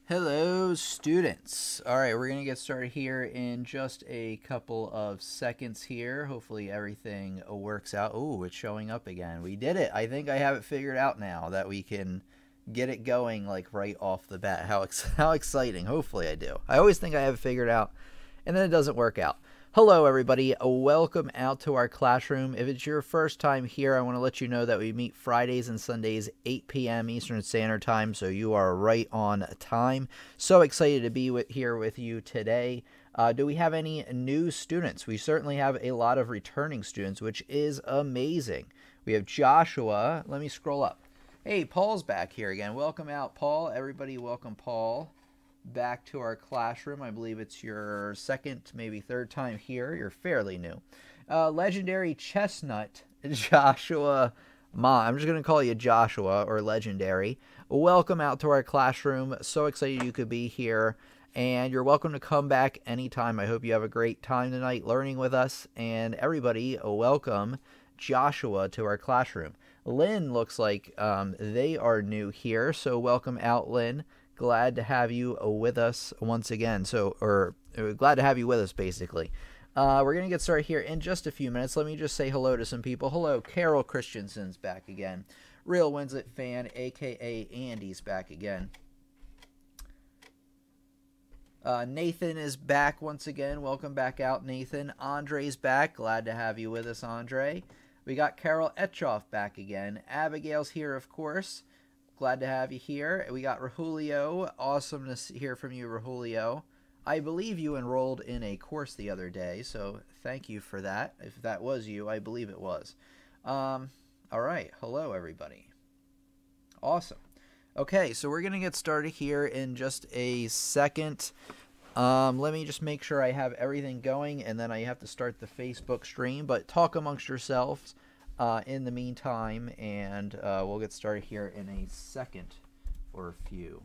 Hello, students. All right, we're going to get started here in just a couple of seconds here. Hopefully everything works out. Oh, it's showing up again. We did it. I think I have it figured out now that we can get it going like right off the bat. How exciting. Hopefully I do. I always think I have it figured out, and then it doesn't work out. Hello, everybody. Welcome out to our classroom. If it's your first time here, I want to let you know that we meet Fridays and Sundays, 8 p.m. Eastern Standard Time, so you are right on time. So excited to be here with you today. Do we have any new students? We certainly have a lot of returning students, which is amazing. We have Joshua. Let me scroll up. Hey, Paul's back here again. Welcome out, Paul. Everybody welcome Paul back to our classroom. I believe it's your second, maybe third time here. You're fairly new. Legendary Chestnut, Joshua Ma. I'm just going to call you Joshua or Legendary. Welcome out to our classroom. So excited you could be here. And you're welcome to come back anytime. I hope you have a great time tonight learning with us. And everybody, welcome Joshua to our classroom. Lynn looks like they are new here. So welcome out, Lynn. Glad to have you with us once again. Glad to have you with us, basically. We're going to get started here in just a few minutes. Let me just say hello to some people. Hello, Carol Christensen's back again. Real Winslet fan, a.k.a. Andy's back again. Nathan is back once again. Welcome back out, Nathan. Andre's back. Glad to have you with us, Andre. We got Carol Etchoff back again. Abigail's here, of course. Glad to have you here. We got Rahulio. Awesome to hear from you, Rahulio. I believe you enrolled in a course the other day, so thank you for that. If that was you, I believe it was. All right. Hello, everybody. Awesome. Okay, so we're going to get started here in just a second. Let me just make sure I have everything going, and then I have to start the Facebook stream. But talk amongst yourselves in the meantime, and we'll get started here in a second or a few.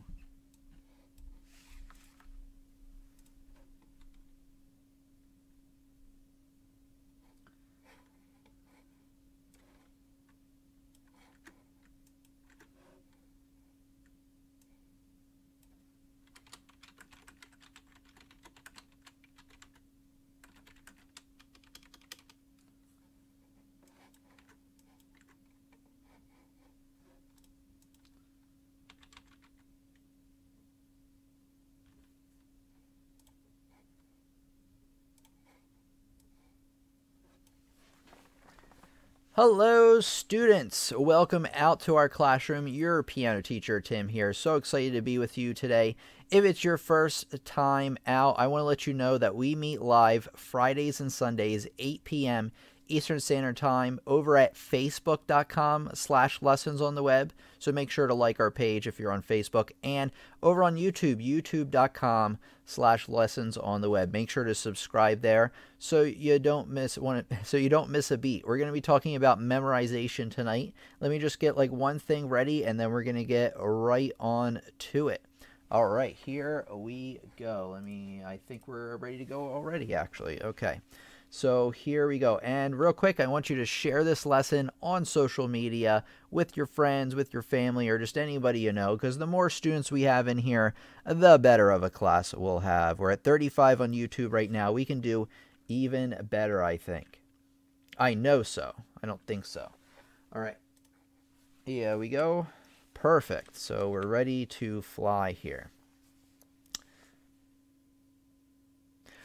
Hello, students. Welcome out to our classroom. Your piano teacher, Tim, here. So excited to be with you today. If it's your first time out, I want to let you know that we meet live Fridays and Sundays, 8 p.m. Eastern Standard Time over at facebook.com/lessons on the web. So make sure to like our page if you're on Facebook, and over on YouTube, youtube.com/lessons on the web. Make sure to subscribe there so you don't miss a beat. We're going to be talking about memorization tonight. Let me just get like one thing ready, and then we're going to get right on to it. All right, here we go. I think we're ready to go already, actually. Okay. So here we go. And real quick, I want you to share this lesson on social media with your friends, with your family, or just anybody you know, because the more students we have in here, the better of a class we'll have. We're at 35 on YouTube right now. We can do even better, I think. I know so. I don't think so. All right. Here we go. Perfect. So we're ready to fly here.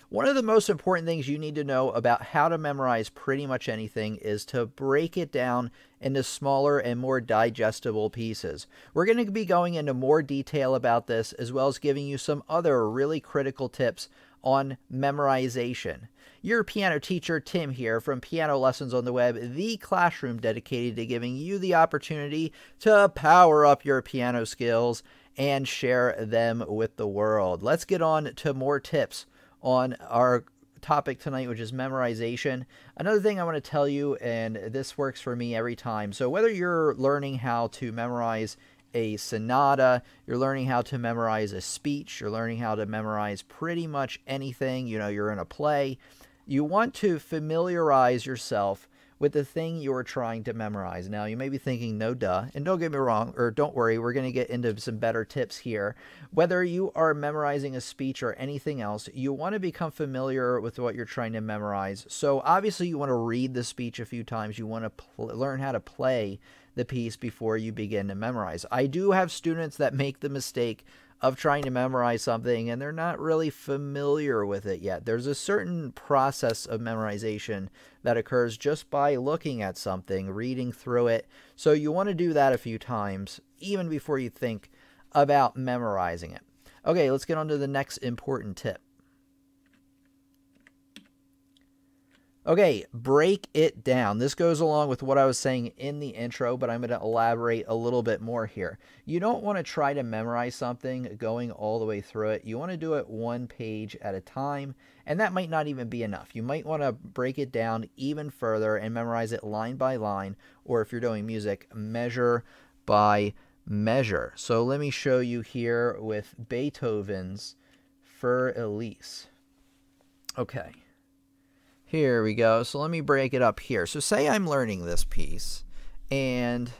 One of the most important things you need to know about how to memorize pretty much anything is to break it down into smaller and more digestible pieces. We're going to be going into more detail about this, as well as giving you some other really critical tips on memorization. Your piano teacher, Tim, here from Piano Lessons on the Web, the classroom dedicated to giving you the opportunity to power up your piano skills and share them with the world. Let's get on to more tips on our topic tonight, which is memorization. Another thing I want to tell you, and this works for me every time. So whether you're learning how to memorize a sonata, you're learning how to memorize a speech, you're learning how to memorize pretty much anything, you're in a play, you want to familiarize yourself with the thing you're trying to memorize. Now, you may be thinking, no duh, and don't get me wrong, or don't worry, we're going to get into some better tips here. Whether you are memorizing a speech or anything else, you want to become familiar with what you're trying to memorize. So obviously you want to read the speech a few times. You want to learn how to play the piece before you begin to memorize. I do have students that make the mistake of trying to memorize something and they're not really familiar with it yet. There's a certain process of memorization that occurs just by looking at something, reading through it. So you want to do that a few times even before you think about memorizing it. Okay, let's get on to the next important tip. Okay, break it down. This goes along with what I was saying in the intro, but I'm going to elaborate a little bit more here. You don't want to try to memorize something going all the way through it. You want to do it one page at a time, and that might not even be enough. You might want to break it down even further and memorize it line by line, or if you're doing music, measure by measure. So let me show you here with Beethoven's Für Elise. Okay. Here we go. So let me break it up here. So say I'm learning this piece and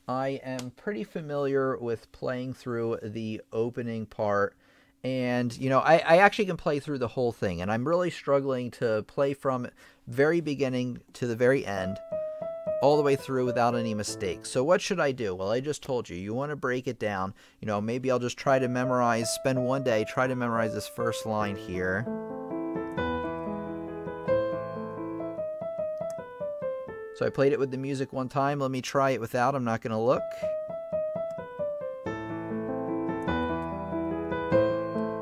I am pretty familiar with playing through the opening part. And, you know, I actually can play through the whole thing. And I'm really struggling to play from very beginning to the very end, all the way through without any mistakes. So what should I do? Well, I just told you, you want to break it down. You know, maybe I'll just try to memorize, spend one day, try to memorize this first line here. So I played it with the music one time. Let me try it without. I'm not going to look.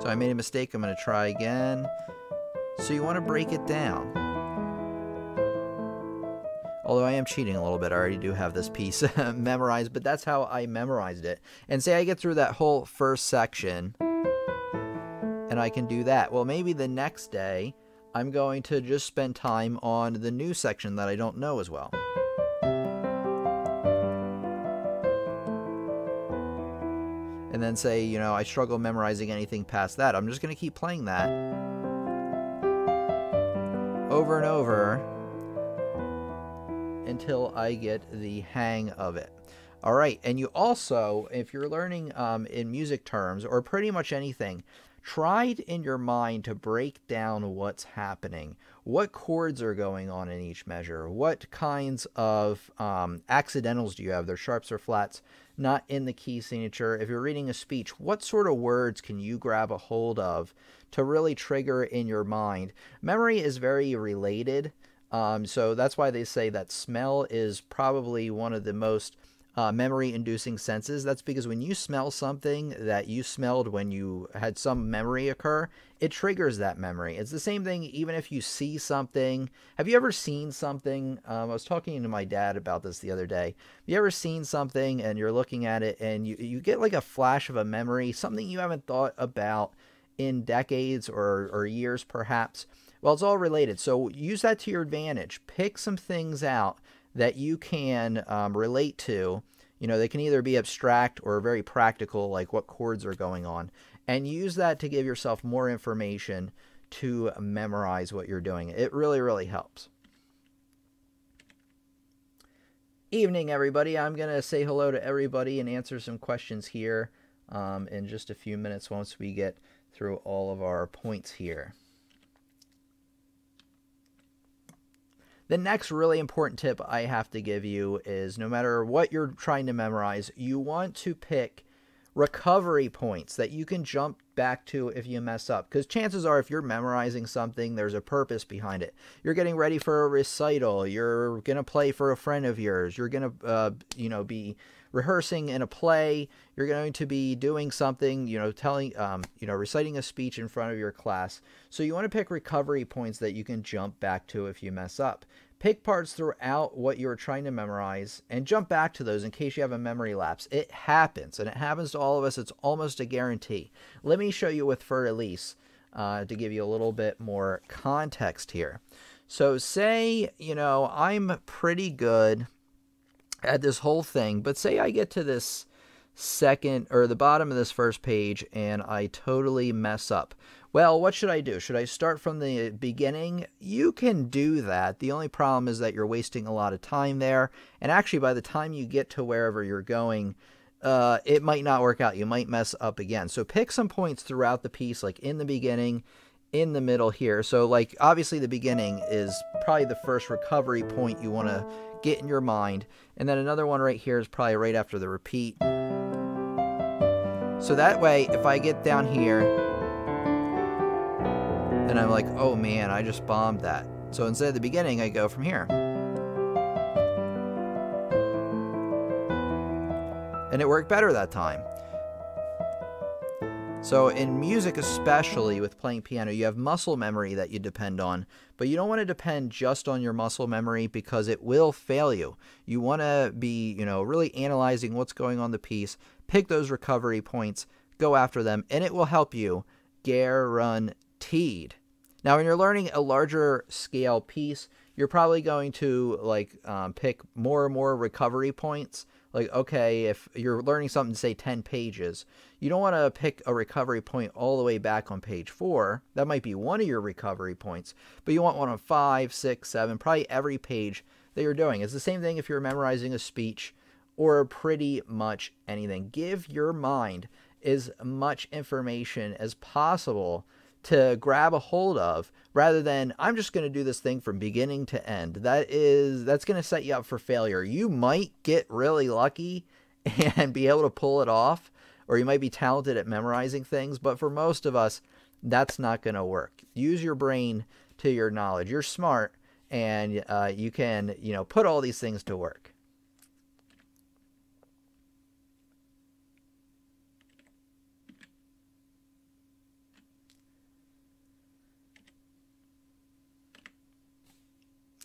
So I made a mistake. I'm going to try again. So you want to break it down. Although I am cheating a little bit. I already do have this piece memorized, but that's how I memorized it. And say I get through that whole first section and I can do that. Well, maybe the next day I'm going to just spend time on the new section that I don't know as well. And then say, you know, I struggle memorizing anything past that. I'm just going to keep playing that over and over until I get the hang of it. All right, and you also, if you're learning in music terms or pretty much anything, try in your mind to break down what's happening. What chords are going on in each measure? What kinds of accidentals do you have? They're sharps or flats, not in the key signature. If you're reading a speech, what sort of words can you grab a hold of to really trigger in your mind? Memory is very related. So that's why they say that smell is probably one of the most memory-inducing senses. That's because when you smell something that you smelled when you had some memory occur, it triggers that memory. It's the same thing even if you see something. Have you ever seen something? I was talking to my dad about this the other day. Have you ever seen something and you're looking at it and you get like a flash of a memory, something you haven't thought about in decades or years perhaps? Well, it's all related. So use that to your advantage. Pick some things out that you can relate to. You know, they can either be abstract or very practical, like what chords are going on, and use that to give yourself more information to memorize what you're doing. It really, really helps. Evening, everybody. I'm going to say hello to everybody and answer some questions here in just a few minutes once we get through all of our points here. The next really important tip I have to give you is no matter what you're trying to memorize, you want to pick recovery points that you can jump back to if you mess up. Because chances are if you're memorizing something, there's a purpose behind it. You're getting ready for a recital. You're going to play for a friend of yours. You're going to, be rehearsing in a play. You're going to be doing something, reciting a speech in front of your class. So you want to pick recovery points that you can jump back to if you mess up. Pick parts throughout what you're trying to memorize and jump back to those in case you have a memory lapse. It happens, and it happens to all of us. It's almost a guarantee. Let me show you with Für Elise to give you a little bit more context here. So say, I'm pretty good at this whole thing, but say I get to this second or the bottom of this first page and I totally mess up. Well, what should I do? Should I start from the beginning? You can do that. The only problem is that you're wasting a lot of time there. And actually, by the time you get to wherever you're going, it might not work out. You might mess up again. So pick some points throughout the piece, like in the beginning, in the middle here. So like obviously the beginning is probably the first recovery point you want to get in your mind. And then another one right here is probably right after the repeat. So that way, if I get down here and I'm like, oh man, I just bombed that. So instead of the beginning, I go from here. And it worked better that time. So in music, especially with playing piano, you have muscle memory that you depend on, but you don't want to depend just on your muscle memory because it will fail you. You want to be, really analyzing what's going on in the piece, pick those recovery points, go after them, and it will help you guaranteed. Now, when you're learning a larger scale piece, you're probably going to pick more and more recovery points. Like, okay, if you're learning something, say 10 pages, you don't want to pick a recovery point all the way back on page 4. That might be one of your recovery points, but you want one on 5, 6, 7, probably every page that you're doing. It's the same thing if you're memorizing a speech or pretty much anything. Give your mind as much information as possible to grab a hold of, rather than I'm just going to do this thing from beginning to end. That's going to set you up for failure. You might get really lucky and be able to pull it off, or you might be talented at memorizing things, but for most of us, that's not going to work. Use your brain to your knowledge. You're smart, and you can, put all these things to work.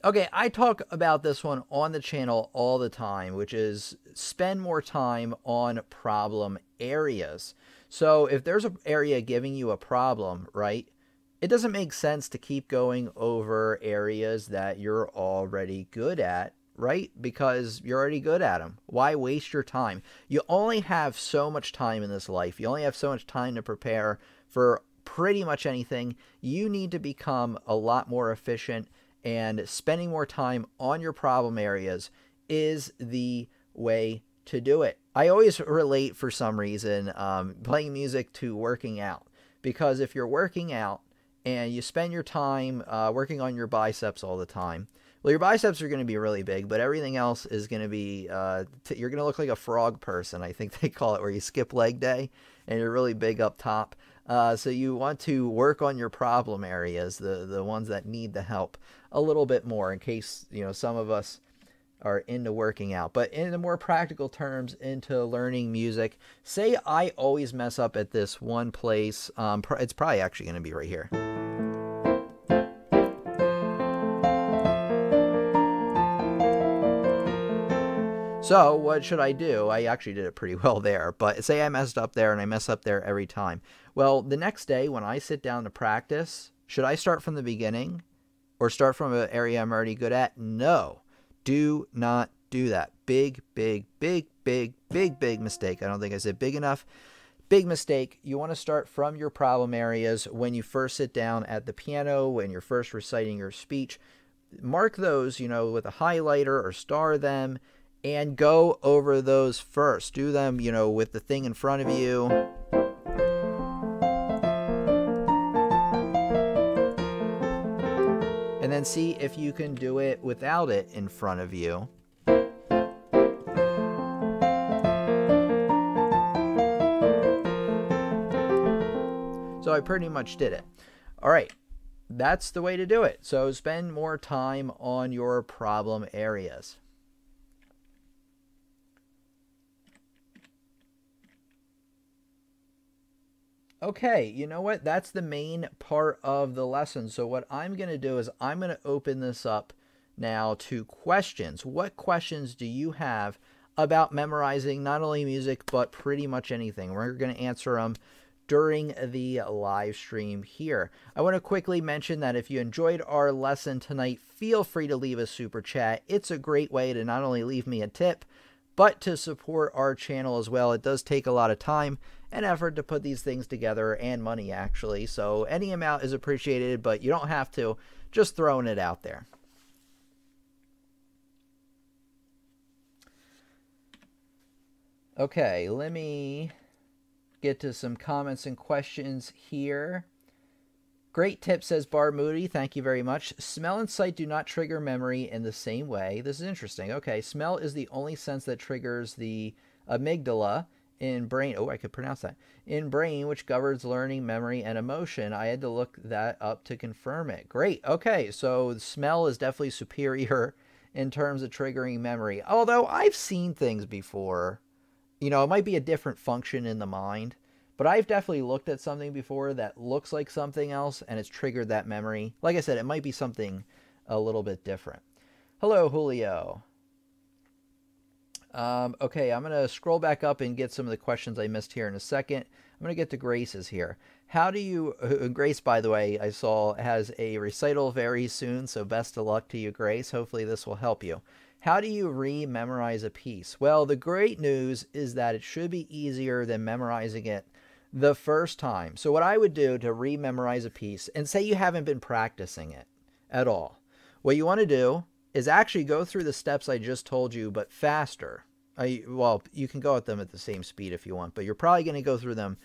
Okay, I talk about this one on the channel all the time, which is spend more time on problem areas. So if there's an area giving you a problem, right, it doesn't make sense to keep going over areas that you're already good at, right? Because you're already good at them. Why waste your time? You only have so much time in this life. You only have so much time to prepare for pretty much anything. You need to become a lot more efficient, and spending more time on your problem areas is the way to do it. I always relate, for some reason, playing music to working out. Because if you're working out and you spend your time working on your biceps all the time, well, your biceps are going to be really big, but everything else is going to be, you're going to look like a frog person, I think they call it, where you skip leg day and you're really big up top. So you want to work on your problem areas, the ones that need the help, a little bit more, in case, some of us are into working out. But in the more practical terms, into learning music, say I always mess up at this one place. It's probably actually going to be right here. So what should I do? I actually did it pretty well there, but say I messed up there and I mess up there every time. Well, the next day when I sit down to practice, should I start from the beginning or start from an area I'm already good at? No, do not do that. Big, big, big, big, big, big mistake. I don't think I said big enough. Big mistake. You want to start from your problem areas when you first sit down at the piano, when you're first reciting your speech. Mark those, with a highlighter, or star them, and go over those first. Do them, with the thing in front of you. And then see if you can do it without it in front of you. So I pretty much did it. All right. That's the way to do it. So spend more time on your problem areas. Okay, you know what? That's the main part of the lesson. So what I'm going to do is I'm going to open this up now to questions. What questions do you have about memorizing not only music, but pretty much anything? We're going to answer them during the live stream here. I want to quickly mention that if you enjoyed our lesson tonight, feel free to leave a super chat. It's a great way to not only leave me a tip, But to support our channel as well, it does take a lot of time and effort to put these things together, and money actually. So any amount is appreciated, but you don't have to. Just throwing it out there. Okay, let me get to some comments and questions here. Great tip, says Barb Moody. Thank you very much. Smell and sight do not trigger memory in the same way. This is interesting. Okay, smell is the only sense that triggers the amygdala in brain. Oh, I could pronounce that. In brain, which governs learning, memory, and emotion. I had to look that up to confirm it. Great. Okay, so smell is definitely superior in terms of triggering memory. Although I've seen things before. You know, it might be a different function in the mind. But I've definitely looked at something before that looks like something else, and it's triggered that memory. Like I said, it might be something a little bit different. Hello, Julio. Okay, I'm going to scroll back up and get some of the questions I missed here in a second. I'm going to get to Grace's here. How do you... Grace, by the way, I saw has a recital very soon, so best of luck to you, Grace. Hopefully this will help you. How do you re-memorize a piece? Well, the great news is that it should be easier than memorizing it the first time. So what I would do to re-memorize a piece, and say you haven't been practicing it at all, what you want to do is actually go through the steps I just told you, but faster. Well, you can go at them at the same speed if you want, but you're probably going to go through them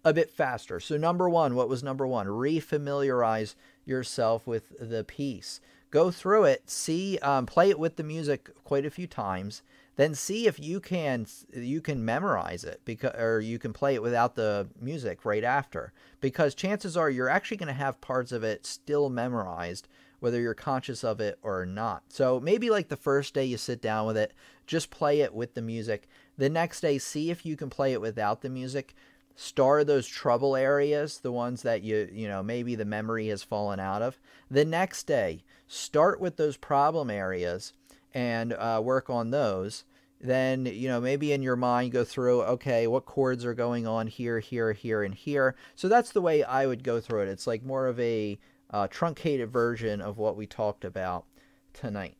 a bit faster. So number one, what was number one? Re-familiarize yourself with the piece. Go through it, see, play it with the music quite a few times, then see if you can memorize it, or you can play it without the music right after. Because chances are you're actually going to have parts of it still memorized, whether you're conscious of it or not. So maybe like the first day you sit down with it, just play it with the music. The next day, see if you can play it without the music. Star those trouble areas, the ones that you know, maybe the memory has fallen out of. The next day, start with those problem areas and work on those. Then, you know, maybe in your mind go through, okay, what chords are going on here, here, here, and here. So that's the way I would go through it. It's like more of a truncated version of what we talked about tonight.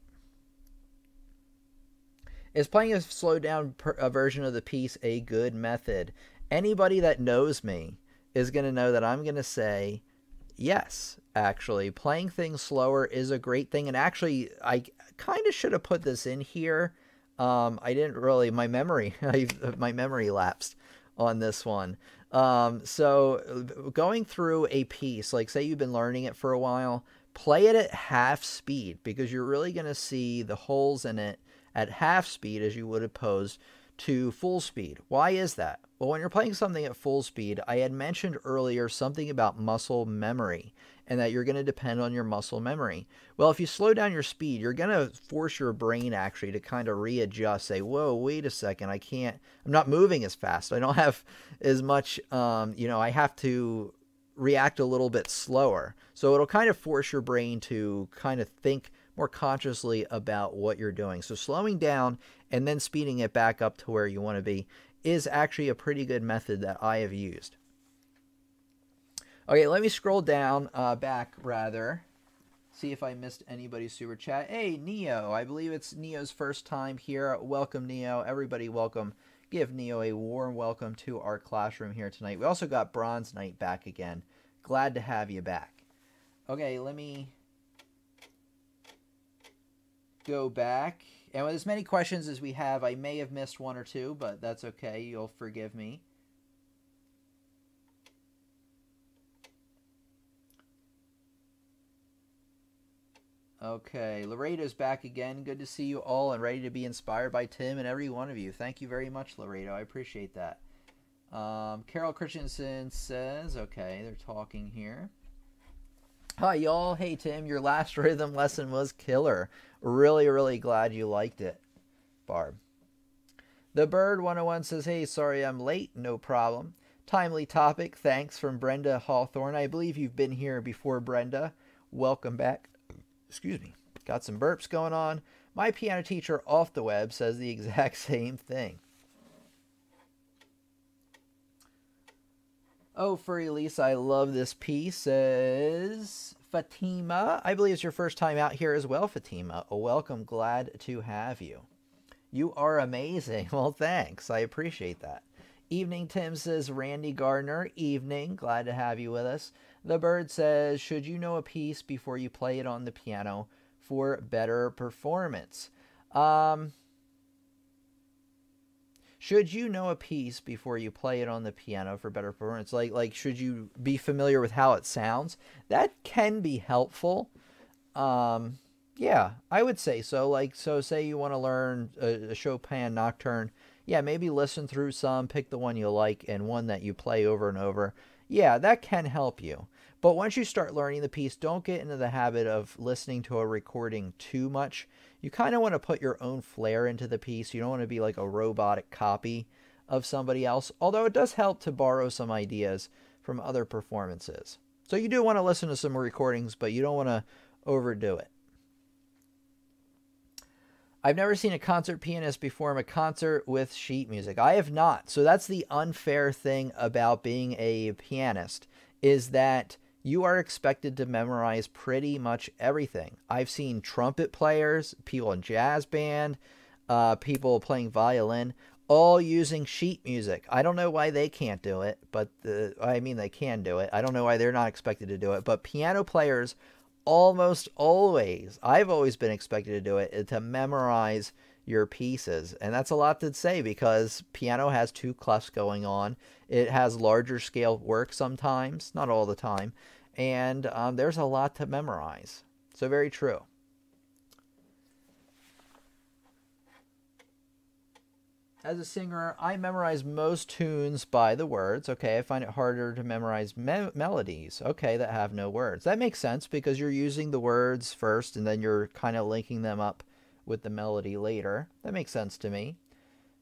Is playing a slowed down version of the piece a good method? Anybody that knows me is going to know that I'm going to say yes, actually. Playing things slower is a great thing. And actually, I kind of should have put this in here. I didn't really, my memory lapsed on this one. So going through a piece, like say you've been learning it for a while, play it at half speed, because you're really going to see the holes in it at half speed as you would opposed to full speed. Why is that? Well, when you're playing something at full speed, I had mentioned earlier something about muscle memory, and that you're going to depend on your muscle memory. Well, if you slow down your speed, you're going to force your brain actually to kind of readjust, say, whoa, wait a second, I'm not moving as fast. I don't have as much, you know, I have to react a little bit slower. So it'll kind of force your brain to kind of think more consciously about what you're doing. So slowing down and then speeding it back up to where you want to be is actually a pretty good method that I have used. Okay, let me scroll down, back rather, see if I missed anybody's super chat. Hey, Neo, I believe it's Neo's first time here. Welcome, Neo. Everybody welcome. Give Neo a warm welcome to our classroom here tonight. We also got Bronze Knight back again. Glad to have you back. Okay, let me go back. And with as many questions as we have, I may have missed one or two, but that's okay. You'll forgive me. Okay, Laredo's back again. Good to see you all and ready to be inspired by Tim and every one of you. Thank you very much, Laredo. I appreciate that. Carol Christensen says, okay, they're talking here. Hi, y'all. Hey, Tim, your last rhythm lesson was killer. Really, really glad you liked it, Barb. The Bird 101 says, hey, sorry I'm late. No problem. Timely topic. Thanks, from Brenda Hawthorne. I believe you've been here before, Brenda. Welcome back. Excuse me. Got some burps going on. My piano teacher off the web says the exact same thing. Oh, Furry Lisa, I love this piece, says Fatima. I believe it's your first time out here as well, Fatima. Welcome, glad to have you. You are amazing. Well, thanks. I appreciate that. Evening Tim says, Randy Gardner. Evening. Glad to have you with us. The Bird says, should you know a piece before you play it on the piano for better performance? Should you know a piece before you play it on the piano for better performance? Like should you be familiar with how it sounds? That can be helpful. Yeah, I would say so. Like, so say you want to learn a Chopin nocturne. Yeah, maybe listen through some, pick the one you like, and one that you play over and over. Yeah, that can help you. But once you start learning the piece, don't get into the habit of listening to a recording too much. You kind of want to put your own flair into the piece. You don't want to be like a robotic copy of somebody else, although it does help to borrow some ideas from other performances. So you do want to listen to some recordings, but you don't want to overdo it. I've never seen a concert pianist perform a concert with sheet music. I have not. So that's the unfair thing about being a pianist, is that you are expected to memorize pretty much everything. I've seen trumpet players, people in jazz band, people playing violin, all using sheet music. I don't know why they can't do it, but I mean, they can do it. I don't know why they're not expected to do it, but piano players almost always, I've always been expected to do it, to memorize your pieces. And that's a lot to say because piano has two clefs going on. It has larger scale work sometimes, not all the time. And there's a lot to memorize. So very true. As a singer, I memorize most tunes by the words. Okay, I find it harder to memorize melodies. Okay, that have no words. That makes sense because you're using the words first and then you're kind of linking them up with the melody later. That makes sense to me.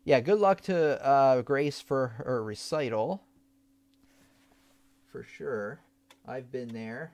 Yeah, good luck to Grace for her recital. For sure. I've been there.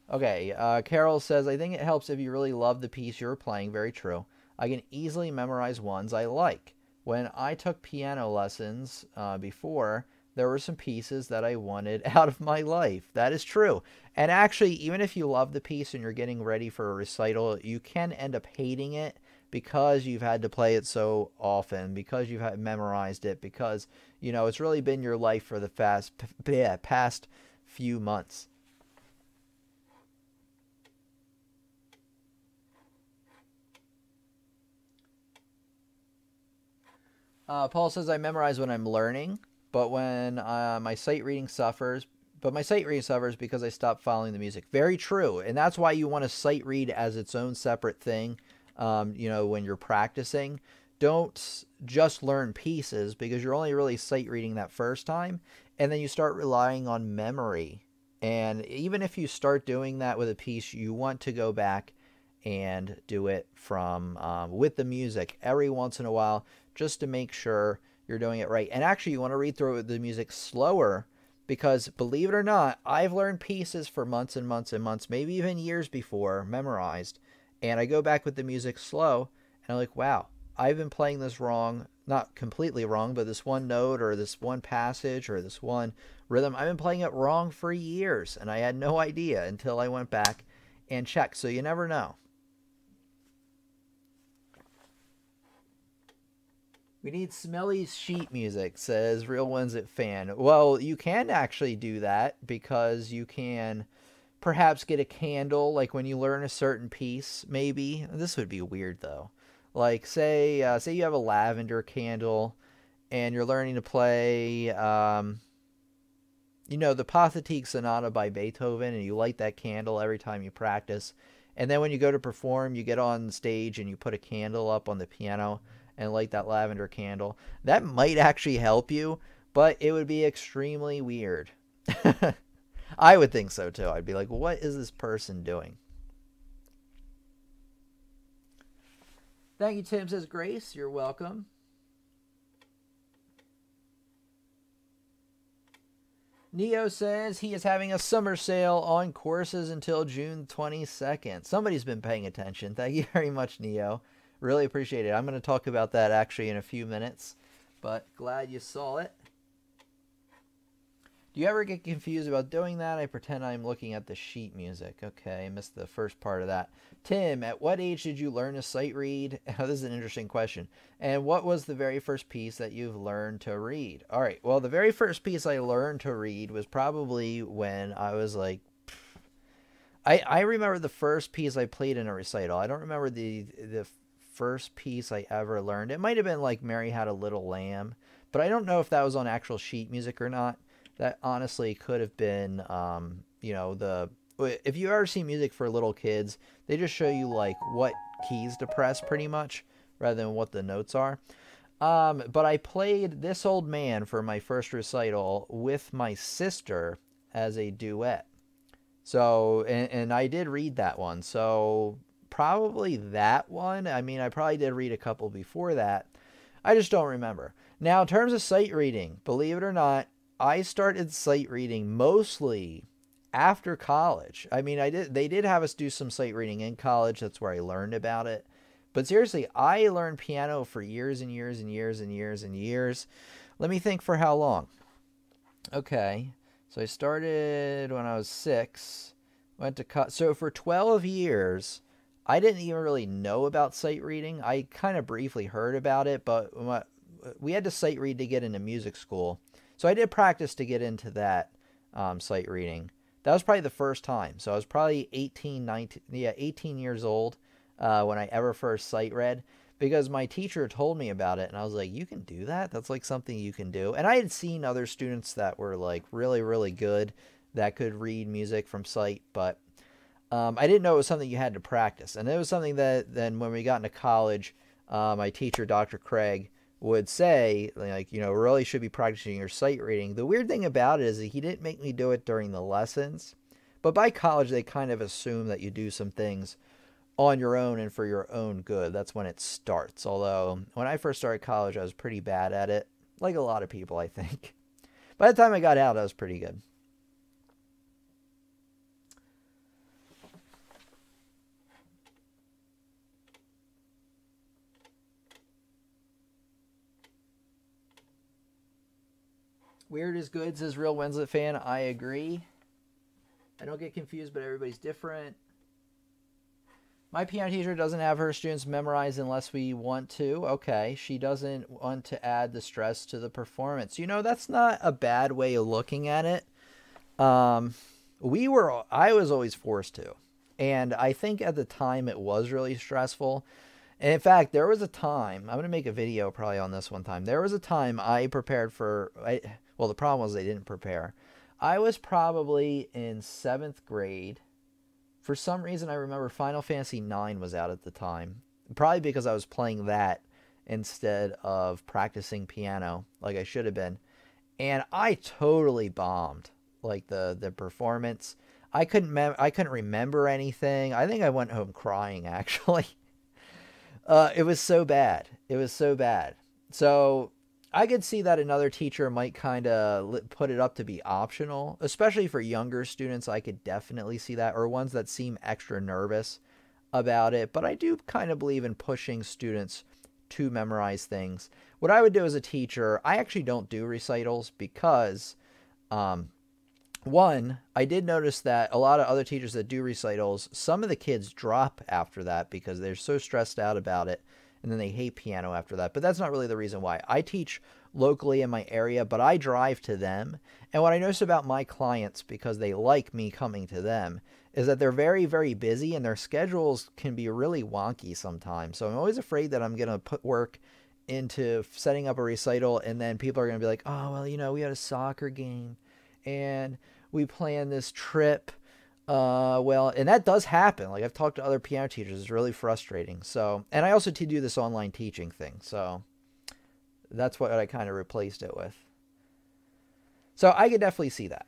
Okay, Carol says, I think it helps if you really love the piece you're playing. Very true. I can easily memorize ones I like. When I took piano lessons before, there were some pieces that I wanted out of my life. That is true. And actually, even if you love the piece and you're getting ready for a recital, you can end up hating it because you've had to play it so often, because you've memorized it, because, you know, it's really been your life for the past few months. Paul says I memorize when I'm learning, but when my sight reading suffers. But my sight reading suffers because I stopped following the music. Very true, and that's why you want to sight read as its own separate thing. You know, when you're practicing, don't just learn pieces because you're only really sight reading that first time, and then you start relying on memory. And even if you start doing that with a piece, you want to go back and do it from with the music every once in a while just to make sure you're doing it right. And actually, you want to read through the music slower because, believe it or not, I've learned pieces for months and months and months, maybe even years before, memorized, and I go back with the music slow, and I'm like, wow, I've been playing this wrong, not completely wrong, but this one note or this one passage or this one rhythm, I've been playing it wrong for years, and I had no idea until I went back and checked, so you never know. We need smelly sheet music, says Real Ones It Fan. Well, you can actually do that because you can perhaps get a candle, like when you learn a certain piece, maybe. This would be weird, though. Like, say you have a lavender candle and you're learning to play, you know, the Pathetique Sonata by Beethoven, and you light that candle every time you practice. And then when you go to perform, you get on stage and you put a candle up on the piano and light that lavender candle. That might actually help you, but it would be extremely weird. I would think so too. I'd be like, what is this person doing? Thank you, Tim, says Grace. You're welcome. Neo says he is having a summer sale on courses until June 22nd. Somebody's been paying attention. Thank you very much, Neo. Really appreciate it. I'm going to talk about that actually in a few minutes, but glad you saw it. Do you ever get confused about doing that? I pretend I'm looking at the sheet music. Okay, I missed the first part of that. Tim, at what age did you learn to sight read? Oh, this is an interesting question. And what was the very first piece that you've learned to read? All right, well, the very first piece I learned to read was probably when I was like, I remember the first piece I played in a recital. I don't remember the first piece I ever learned. It might have been like Mary Had a Little Lamb, but I don't know if that was on actual sheet music or not. That honestly could have been, you know, if you ever see music for little kids, they just show you like what keys to press pretty much rather than what the notes are. But I played This Old Man for my first recital with my sister as a duet. So, and I did read that one. So probably that one. I mean, I probably did read a couple before that. I just don't remember. Now, in terms of sight reading, believe it or not, I started sight reading mostly after college. I mean, they did have us do some sight reading in college. That's where I learned about it. But seriously, I learned piano for years and years and years and years and years. Let me think for how long. Okay. So I started when I was 6. Went to so for 12 years, I didn't even really know about sight reading. I kind of briefly heard about it, but we had to sight read to get into music school. So I did practice to get into that sight reading. That was probably the first time. So I was probably 18 years old when I ever first sight read, because my teacher told me about it, and I was like, you can do that? That's like something you can do. And I had seen other students that were like really, really good that could read music from sight, but I didn't know it was something you had to practice. And it was something that then when we got into college, my teacher, Dr. Craig, would say, like, you know, really should be practicing your sight reading. The weird thing about it is that he didn't make me do it during the lessons, but by college they kind of assume that you do some things on your own and for your own good. That's when it starts. Although when I first started college, I was pretty bad at it, like a lot of people, I think. By the time I got out, I was pretty good. Weird is good, says Real Winslet fan. I agree. I don't get confused, but everybody's different. My piano teacher doesn't have her students memorize unless we want to. Okay, she doesn't want to add the stress to the performance. You know, that's not a bad way of looking at it. I was always forced to. And I think at the time it was really stressful. And in fact, there was a time, I'm going to make a video probably on this one time. There was a time I prepared for, well, the problem was I didn't prepare. I was probably in 7th grade. For some reason, I remember Final Fantasy IX was out at the time. Probably because I was playing that instead of practicing piano like I should have been. And I totally bombed, like the performance. I couldn't remember anything. I think I went home crying, actually. It was so bad. It was so bad. So I could see that another teacher might kind of put it up to be optional, especially for younger students. I could definitely see that, or ones that seem extra nervous about it. But I do kind of believe in pushing students to memorize things. What I would do as a teacher, I actually don't do recitals because, one, I did notice that a lot of other teachers that do recitals, some of the kids drop after that because they're so stressed out about it, and then they hate piano after that. But that's not really the reason why. I teach locally in my area, but I drive to them. And what I notice about my clients, because they like me coming to them, is that they're very, very busy and their schedules can be really wonky sometimes. So I'm always afraid that I'm going to put work into setting up a recital, and then people are going to be like, oh, well, you know, we had a soccer game and we planned this trip. Well, and that does happen. Like, I've talked to other piano teachers. It's really frustrating. So, and I also do this online teaching thing. So that's what I kind of replaced it with. So I could definitely see that.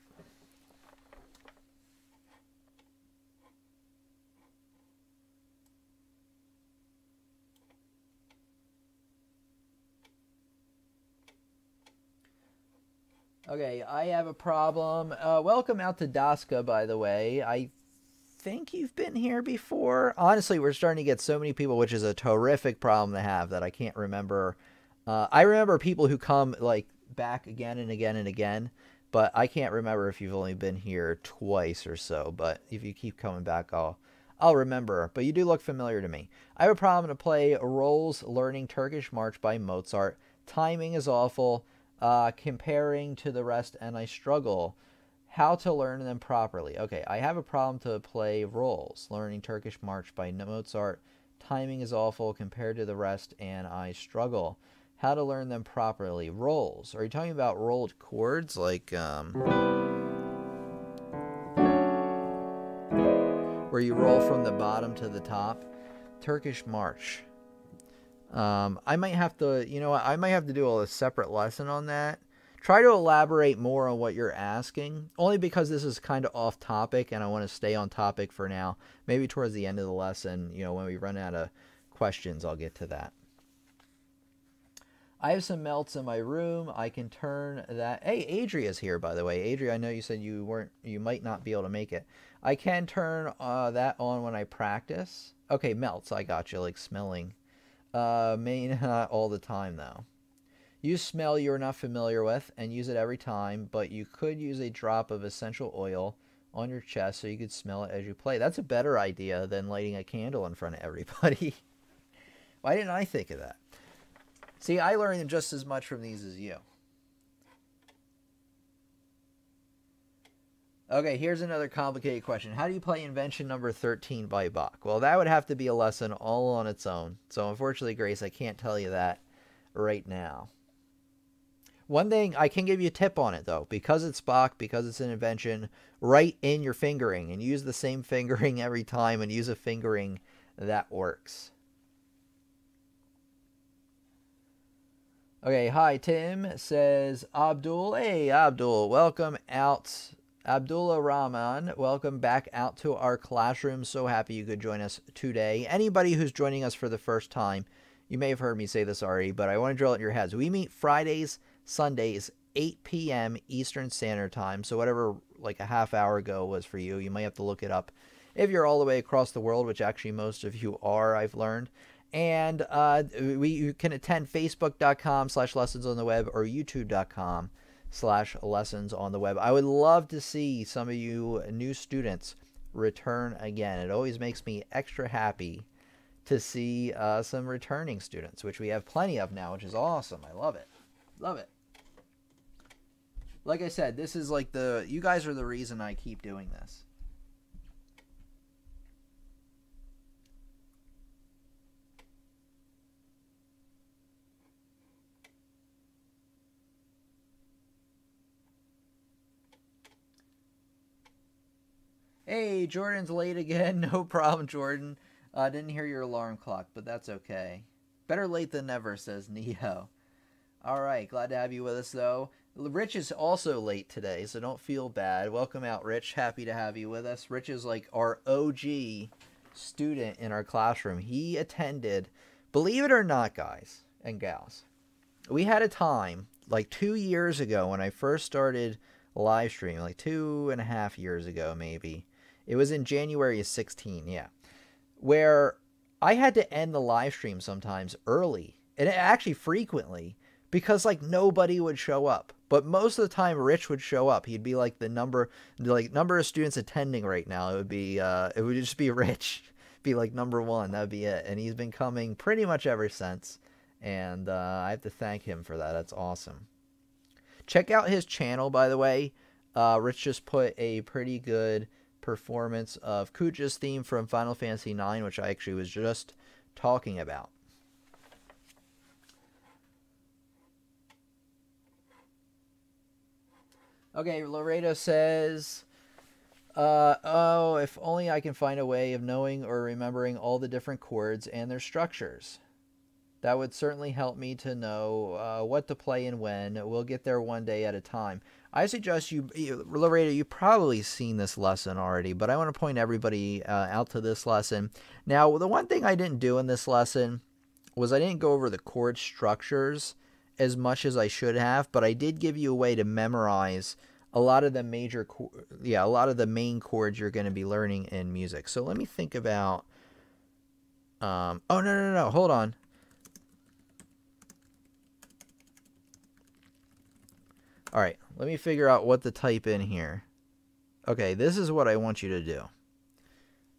Okay, I have a problem. Welcome out to Daska, by the way. I think you've been here before. Honestly, we're starting to get so many people, which is a terrific problem to have, that I can't remember. I remember people who come like back again and again and again, But I can't remember if you've only been here twice or so. But if you keep coming back, I'll remember. But you do look familiar to me. I have a problem to play Rolls learning Turkish March by Mozart. Timing is awful. Comparing to the rest, and I struggle. How to learn them properly. Okay, I have a problem to play Rolls learning Turkish March by Mozart. Timing is awful compared to the rest, and I struggle. How to learn them properly. Rolls. Are you talking about rolled chords? Like, where you roll from the bottom to the top? Turkish March. I might have to, you know what? I might have to do a separate lesson on that. Try to elaborate more on what you're asking, only because this is kind of off topic and I want to stay on topic for now. Maybe towards the end of the lesson, you know, when we run out of questions, I'll get to that. I have some melts in my room. I can turn that. Hey, Adria's here, by the way. Adria, I know you said you might not be able to make it. I can turn that on when I practice. Okay, melts. I got you, like smelling. May not all the time though. Use smell you're not familiar with and use it every time, but you could use a drop of essential oil on your chest so you could smell it as you play. That's a better idea than lighting a candle in front of everybody. Why didn't I think of that? See, I learned just as much from these as you. Okay, here's another complicated question. How do you play Invention number 13 by Bach? Well, that would have to be a lesson all on its own. So unfortunately, Grace, I can't tell you that right now. One thing, I can give you a tip on it, though. Because it's Bach, because it's an invention, write in your fingering and use the same fingering every time and use a fingering that works. Okay, hi, Tim says, Abdul. Hey, Abdul, welcome out. Abdullah Rahman, welcome back out to our classroom. So happy you could join us today. Anybody who's joining us for the first time, you may have heard me say this already, but I want to drill it in your heads. We meet Fridays, Sundays, 8 p.m. Eastern Standard Time. So whatever like a half hour ago was for you, you might have to look it up if you're all the way across the world, which actually most of you are, I've learned. And you can attend facebook.com/lessons on the web or youtube.com/lessons on the web. I would love to see some of you new students return again. It always makes me extra happy to see some returning students, which we have plenty of now, which is awesome. I love it. Love it. Like I said, this is like you guys are the reason I keep doing this. Hey, Jordan's late again. No problem, Jordan. Didn't hear your alarm clock, but that's okay. Better late than never, says Neo. All right, glad to have you with us, though. Rich is also late today, so don't feel bad. Welcome out, Rich. Happy to have you with us. Rich is like our OG student in our classroom. He attended, believe it or not, guys and gals, we had a time like 2 years ago when I first started live streaming, like 2.5 years ago, maybe. It was in January of 16, yeah, where I had to end the live stream sometimes early, and actually frequently, because like nobody would show up. But most of the time Rich would show up. He'd be like the number of students attending right now. It would just be Rich. Be like number one. That'd be it. And he's been coming pretty much ever since. And I have to thank him for that. That's awesome. Check out his channel, by the way. Rich just put a pretty good performance of Kuja's theme from Final Fantasy IX, which I actually was just talking about. Okay, Laredo says, oh, if only I can find a way of knowing or remembering all the different chords and their structures. That would certainly help me to know what to play and when. We'll get there one day at a time. I suggest Laredo, you've probably seen this lesson already, but I want to point everybody out to this lesson. Now, the one thing I didn't do in this lesson was I didn't go over the chord structures as much as I should have, but I did give you a way to memorize a lot of the a lot of the main chords you're going to be learning in music. So let me think about, oh, no, hold on. All right, let me figure out what to type in here. Okay, this is what I want you to do.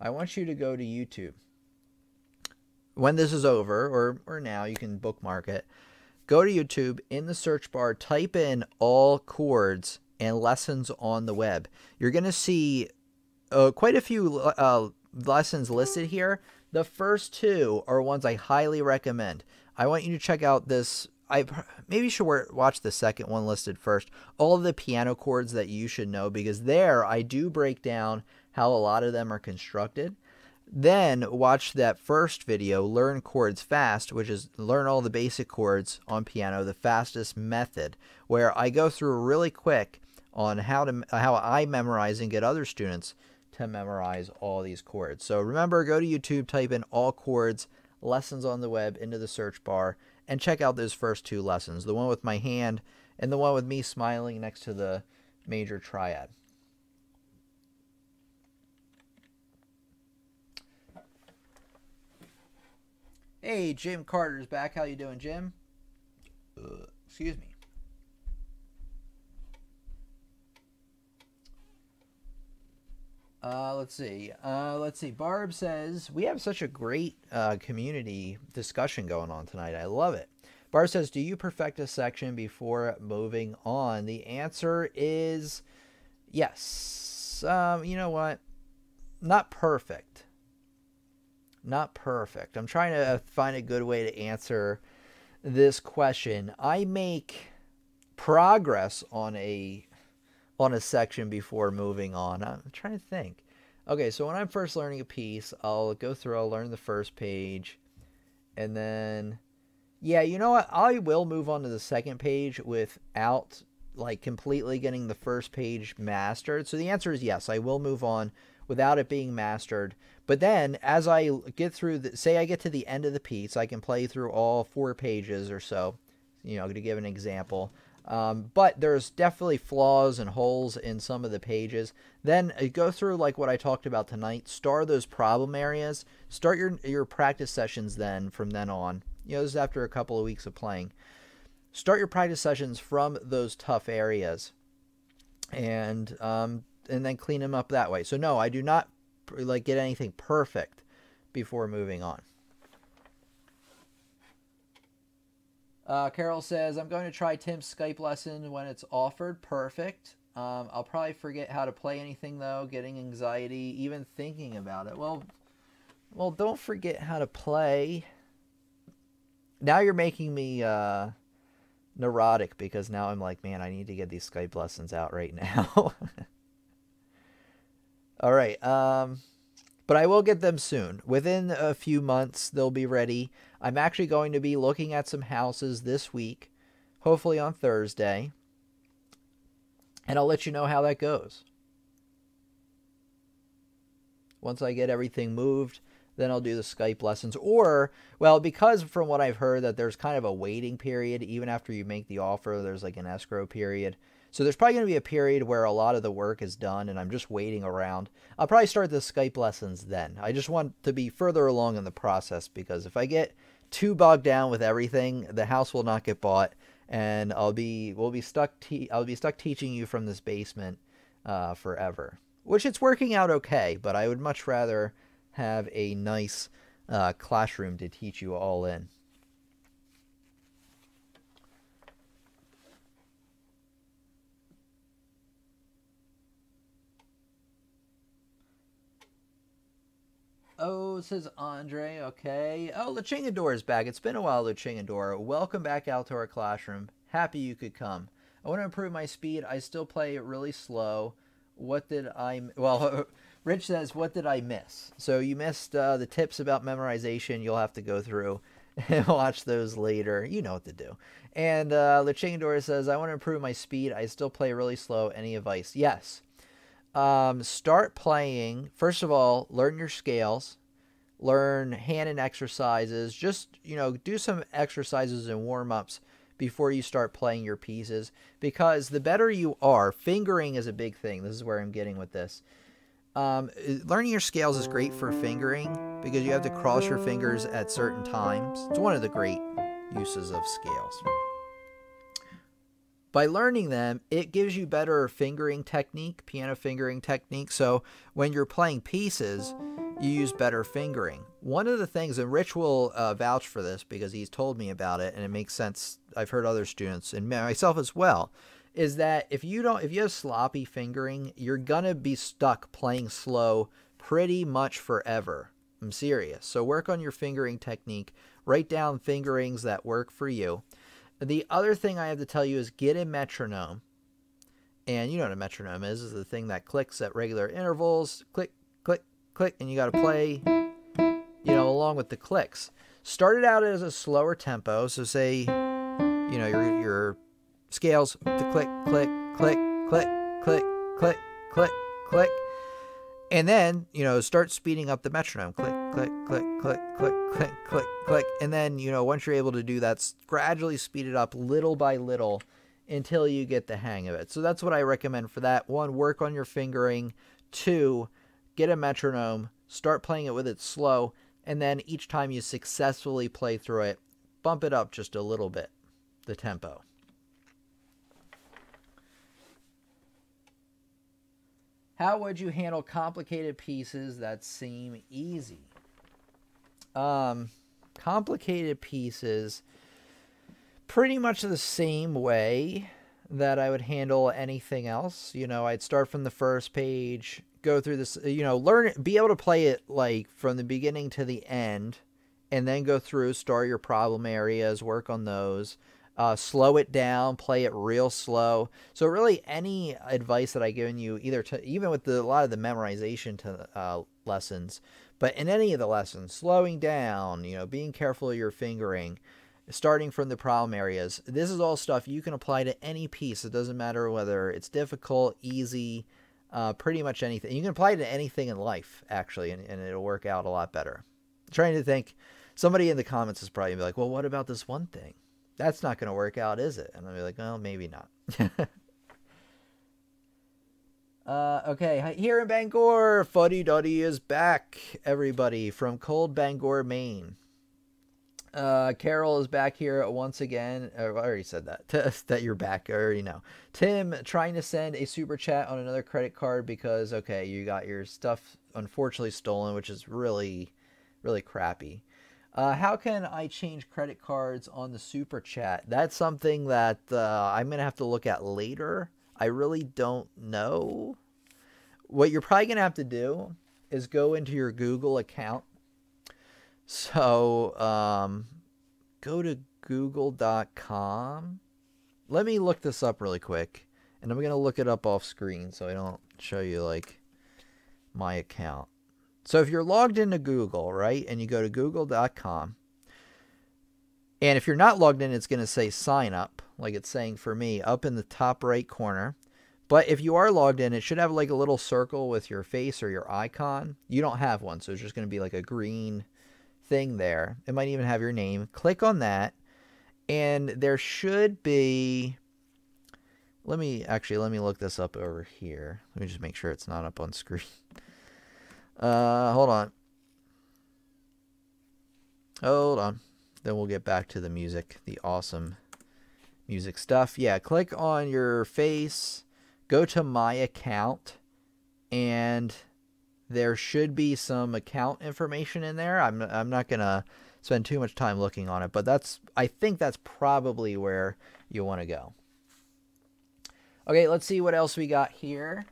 I want you to go to YouTube. When this is over, or now, you can bookmark it. Go to YouTube, in the search bar, type in all chords and lessons on the web. You're going to see quite a few lessons listed here. The first two are ones I highly recommend. I want you to check out this. I maybe should watch the second one listed first. All of the piano chords that you should know, because there I do break down how a lot of them are constructed. Then watch that first video, Learn Chords Fast, which is learn all the basic chords on piano, the fastest method, where I go through really quick on how I memorize and get other students to memorize all these chords. So remember, go to YouTube, type in all chords, lessons on the web into the search bar, and check out those first two lessons, the one with my hand and the one with me smiling next to the major triad. Hey, Jim Carter's back. How you doing, Jim? Excuse me. Let's see. Barb says, we have such a great community discussion going on tonight. I love it. Barb says, do you perfect a section before moving on? The answer is yes. You know what? Not perfect. Not perfect. I'm trying to find a good way to answer this question. I make progress on a section before moving on. I'm trying to think. Okay, so when I'm first learning a piece, I'll learn the first page, and then, yeah, you know what? I will move on to the second page without like completely getting the first page mastered. So the answer is yes, I will move on without it being mastered. But then as I get through, say I get to the end of the piece, I can play through all 4 pages or so, you know, to give an example. But there's definitely flaws and holes in some of the pages. Then go through like what I talked about tonight, star those problem areas, start your practice sessions then from then on. You know, this is after a couple of weeks of playing. Start your practice sessions from those tough areas, and then clean them up that way. So no, I do not like get anything perfect before moving on. Carol says, I'm going to try Tim's Skype lesson when it's offered. Perfect. I'll probably forget how to play anything, though, getting anxiety, even thinking about it. Well, don't forget how to play. Now you're making me neurotic, because now I'm like, man, I need to get these Skype lessons out right now. All right. But I will get them soon. Within a few months, they'll be ready. I'm actually going to be looking at some houses this week, hopefully on Thursday. And I'll let you know how that goes. Once I get everything moved, then I'll do the Skype lessons. Or, well, because from what I've heard that there's kind of a waiting period, even after you make the offer, there's like an escrow period. So there's probably going to be a period where a lot of the work is done and I'm just waiting around. I'll probably start the Skype lessons then. I just want to be further along in the process, because if I get too bogged down with everything, the house will not get bought, and I'll be stuck teaching you from this basement forever. Which it's working out okay, but I would much rather have a nice classroom to teach you all in. Oh, says Andre. Okay. Oh, Luchingador is back. It's been a while, Luchingador. Welcome back out to our classroom. Happy you could come. I want to improve my speed. I still play really slow. What did I... Well, Rich says, what did I miss? So you missed the tips about memorization. You'll have to go through and watch those later. You know what to do. And Luchingador says, I want to improve my speed. I still play really slow. Any advice? Yes. Start playing. First of all, learn your scales, learn hand and exercises. Just, you know, do some exercises and warm-ups before you start playing your pieces, because the better you are, fingering is a big thing. This is where I'm getting with this. Learning your scales is great for fingering, because you have to cross your fingers at certain times. It's one of the great uses of scales. By learning them, it gives you better fingering technique, piano fingering technique. So when you're playing pieces, you use better fingering. One of the things, and Rich will vouch for this because he's told me about it, and it makes sense. I've heard other students and myself as well, is that if you have sloppy fingering, you're gonna be stuck playing slow pretty much forever. I'm serious. So work on your fingering technique. Write down fingerings that work for you. The other thing I have to tell you is get a metronome. And you know what a metronome is the thing that clicks at regular intervals. Click, click, click, and you got to play, along with the clicks. Start it out as a slower tempo. So say, your scales to click, click, click, click, click, click, click, click. And then, start speeding up the metronome. Click, click, click, click, click, click, click, click. And then, once you're able to do that, gradually speed it up little by little until you get the hang of it. So that's what I recommend for that. 1, work on your fingering. 2, get a metronome. Start playing it with it slow. And then each time you successfully play through it, bump it up just a little bit, the tempo. How would you handle complicated pieces that seem easy? Complicated pieces, pretty much the same way that I would handle anything else. I'd start from the first page, go through this, learn it, be able to play it like from the beginning to the end, and then go through, start your problem areas, work on those. Slow it down, play it real slow. So really any advice that I've given you, even with a lot of the memorization lessons, but in any of the lessons, slowing down, being careful of your fingering, starting from the problem areas, this is all stuff you can apply to any piece. It doesn't matter whether it's difficult, easy, pretty much anything. You can apply it to anything in life, actually, and it'll work out a lot better. I'm trying to think, somebody in the comments is probably be like, well, what about this one thing? That's not going to work out, is it? And I'll be like, well, maybe not. Okay, here in Bangor, Fuddy Duddy is back, everybody, from cold Bangor, Maine. Carol is back here once again. I already said that, that you're back. I already know. Tim, trying to send a super chat on another credit card because, okay, you got your stuff unfortunately stolen, which is really, really crappy. How can I change credit cards on the super chat? That's something that I'm going to have to look at later. I really don't know. What you're probably going to have to do is go into your Google account. So go to google.com. Let me look this up really quick. And I'm going to look it up off screen so I don't show you like my account. So if you're logged into Google, right, and you go to google.com, and if you're not logged in, it's going to say sign up, like it's saying for me, up in the top right corner. But if you are logged in, it should have like a little circle with your face or your icon. You don't have one, so it's just going to be like a green thing there. It might even have your name. Click on that, and there should be... Let me look this up over here. Let me just make sure it's not up on screen. Hold on. Then we'll get back to the music, the awesome music stuff. Yeah, click on your face, go to my account, and there should be some account information in there. I'm not gonna spend too much time looking on it, but I think that's probably where you want to go. Okay, let's see what else we got here.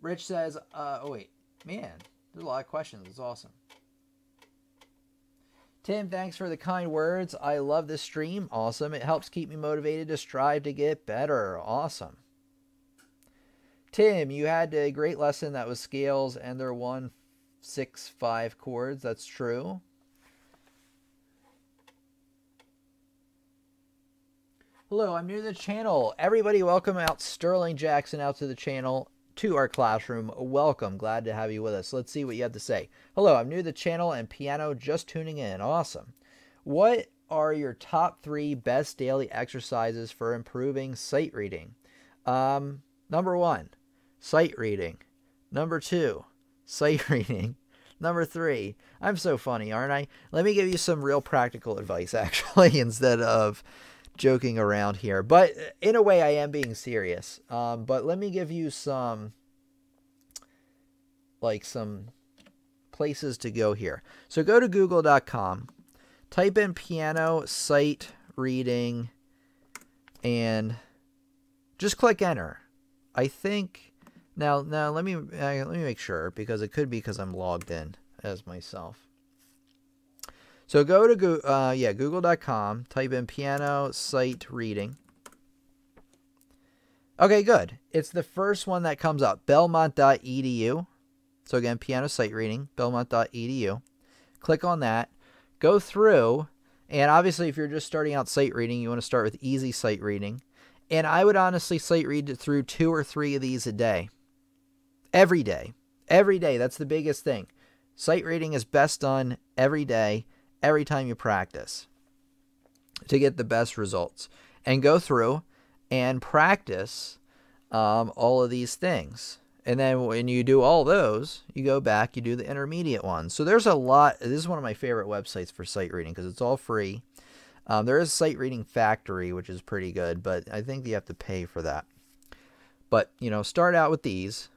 Rich says, oh wait, man, there's a lot of questions. It's awesome. Tim, thanks for the kind words. I love this stream. Awesome. It helps keep me motivated to strive to get better. Awesome. Tim, you had a great lesson that was scales and they're 1, 6, 5 chords. That's true. Hello, I'm new to the channel. Everybody, welcome out Sterling Jackson out to the channel, to our classroom. Welcome. Glad to have you with us. Let's see what you have to say. Hello, I'm new to the channel and piano, just tuning in. Awesome. What are your top 3 best daily exercises for improving sight reading? Number 1, sight reading. Number 2, sight reading. Number 3. I'm so funny, aren't I? Let me give you some real practical advice, actually, instead of joking around here. But in a way, I am being serious. But let me give you some places to go here. So go to google.com, type in piano sight reading, and just click enter. I think now let me make sure, because it could be because I'm logged in as myself. So go to google.com, type in piano sight reading. Okay, good. It's the first one that comes up, belmont.edu. So again, piano sight reading, belmont.edu. Click on that. Go through, and obviously if you're just starting out sight reading, you want to start with easy sight reading. And I would honestly sight read through 2 or 3 of these a day. Every day. Every day. That's the biggest thing. Sight reading is best done every day, every time you practice, to get the best results. And go through and practice all of these things. And then when you do all those, you go back, you do the intermediate ones. So there's a lot. This is one of my favorite websites for sight reading because it's all free. There is Sight Reading Factory, which is pretty good, but I think you have to pay for that. But, start out with these.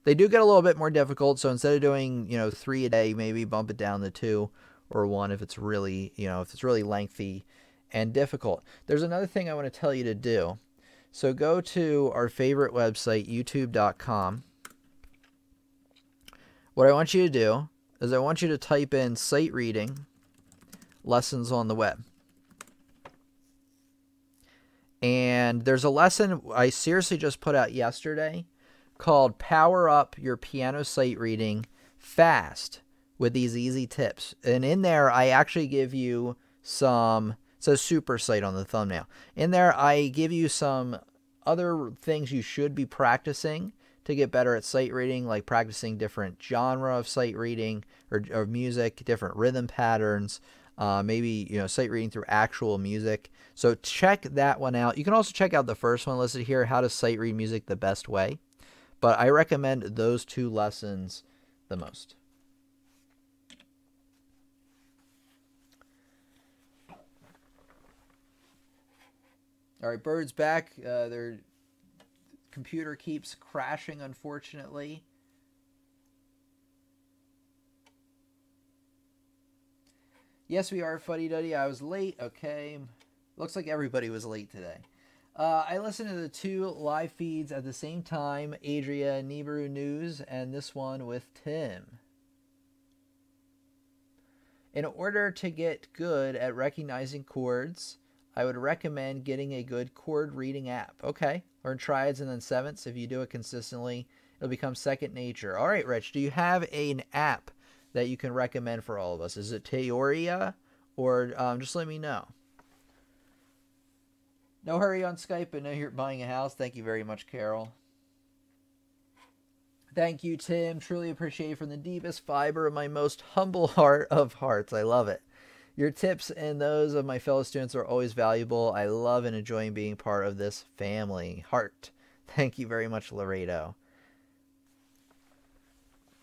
They do get a little bit more difficult, so instead of doing, 3 a day, maybe bump it down to 2 or 1 if it's really, if it's really lengthy and difficult. There's another thing I want to tell you to do. So go to our favorite website, youtube.com. What I want you to do is I want you to type in sight reading lessons on the web. And there's a lesson I seriously just put out yesterday called Power Up Your Piano Sight Reading Fast with these easy tips. And in there, I actually give you some, it says super sight on the thumbnail. In there, I give you some other things you should be practicing to get better at sight reading, like practicing different genre of sight reading or music, different rhythm patterns, maybe, sight reading through actual music. So check that one out. You can also check out the first one listed here, How to Sight Read Music the Best Way. But I recommend those 2 lessons the most. All right, Bird's back. Their computer keeps crashing, unfortunately. Yes, we are, Fuddy Duddy. I was late. Okay. Looks like everybody was late today. I listened to the 2 live feeds at the same time, Adria Nibiru News and this one with Tim. In order to get good at recognizing chords, I would recommend getting a good chord reading app. Okay. Learn triads and then sevenths. If you do it consistently, it'll become second nature. All right, Rich, do you have an app that you can recommend for all of us? Is it Teoria, or just let me know. No hurry on Skype. I know you're buying a house. Thank you very much, Carol. Thank you, Tim. Truly appreciate it from the deepest fiber of my most humble heart of hearts. I love it. Your tips and those of my fellow students are always valuable. I love and enjoying being part of this family. Heart. Thank you very much, Laredo.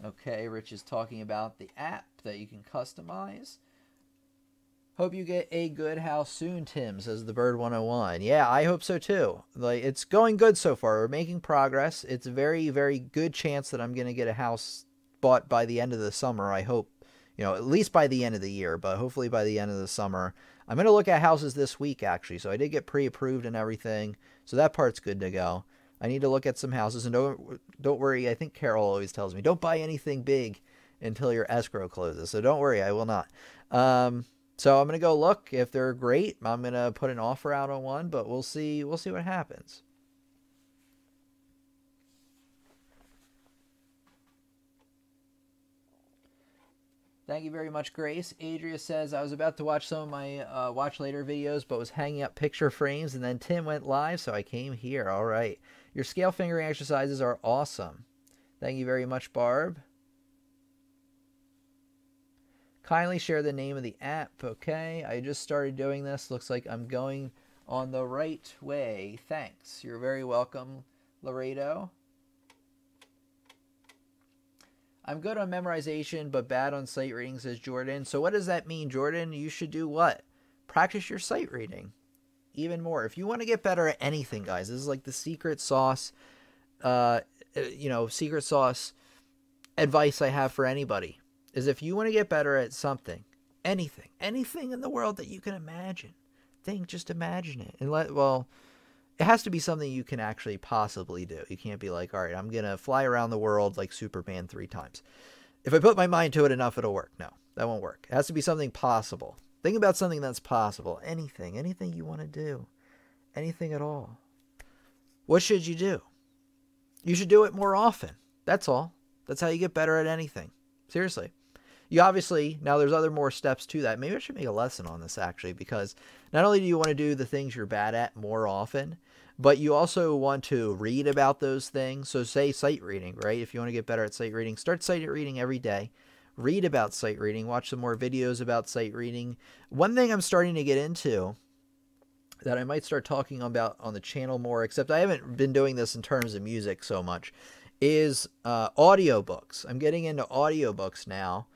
Okay, Rich is talking about the app that you can customize. Hope you get a good house soon, Tim, says the Bird 101. Yeah, I hope so too. It's going good so far. We're making progress. It's a very, very good chance that I'm going to get a house bought by the end of the summer. I hope, at least by the end of the year, but hopefully by the end of the summer. I'm going to look at houses this week, actually. So I did get pre-approved and everything. So that part's good to go. I need to look at some houses, and don't worry. I think Carol always tells me, don't buy anything big until your escrow closes. So don't worry, I will not. So I'm going to go look. If they're great, I'm going to put an offer out on one, but we'll see what happens. Thank you very much, Grace. Adria says, I was about to watch some of my watch later videos, but was hanging up picture frames, and then Tim went live, so I came here. All right. Your scale fingering exercises are awesome. Thank you very much, Barb. Kindly share the name of the app. Okay, I just started doing this. Looks like I'm going on the right way. Thanks. You're very welcome, Laredo. I'm good on memorization, but bad on sight reading, says Jordan. So what does that mean, Jordan? You should do what? Practice your sight reading even more. If you want to get better at anything, guys, this is like the secret sauce, secret sauce advice I have for anybody is if you want to get better at something, anything in the world that you can imagine, just imagine it. And it has to be something you can actually possibly do. You can't be like, all right, I'm going to fly around the world like Superman 3 times. If I put my mind to it enough, it'll work. No, that won't work. It has to be something possible. Think about something that's possible. Anything you want to do. Anything at all. What should you do? You should do it more often. That's all. That's how you get better at anything. Seriously. You obviously, now there's more steps to that. Maybe I should make a lesson on this actually, because not only do you want to do the things you're bad at more often, but you also want to read about those things. So say sight reading, right? If you want to get better at sight reading, start sight reading every day. Read about sight reading. Watch some more videos about sight reading. One thing I'm starting to get into that I might start talking about on the channel more, except I haven't been doing this in terms of music so much, is audiobooks. I'm getting into audiobooks now.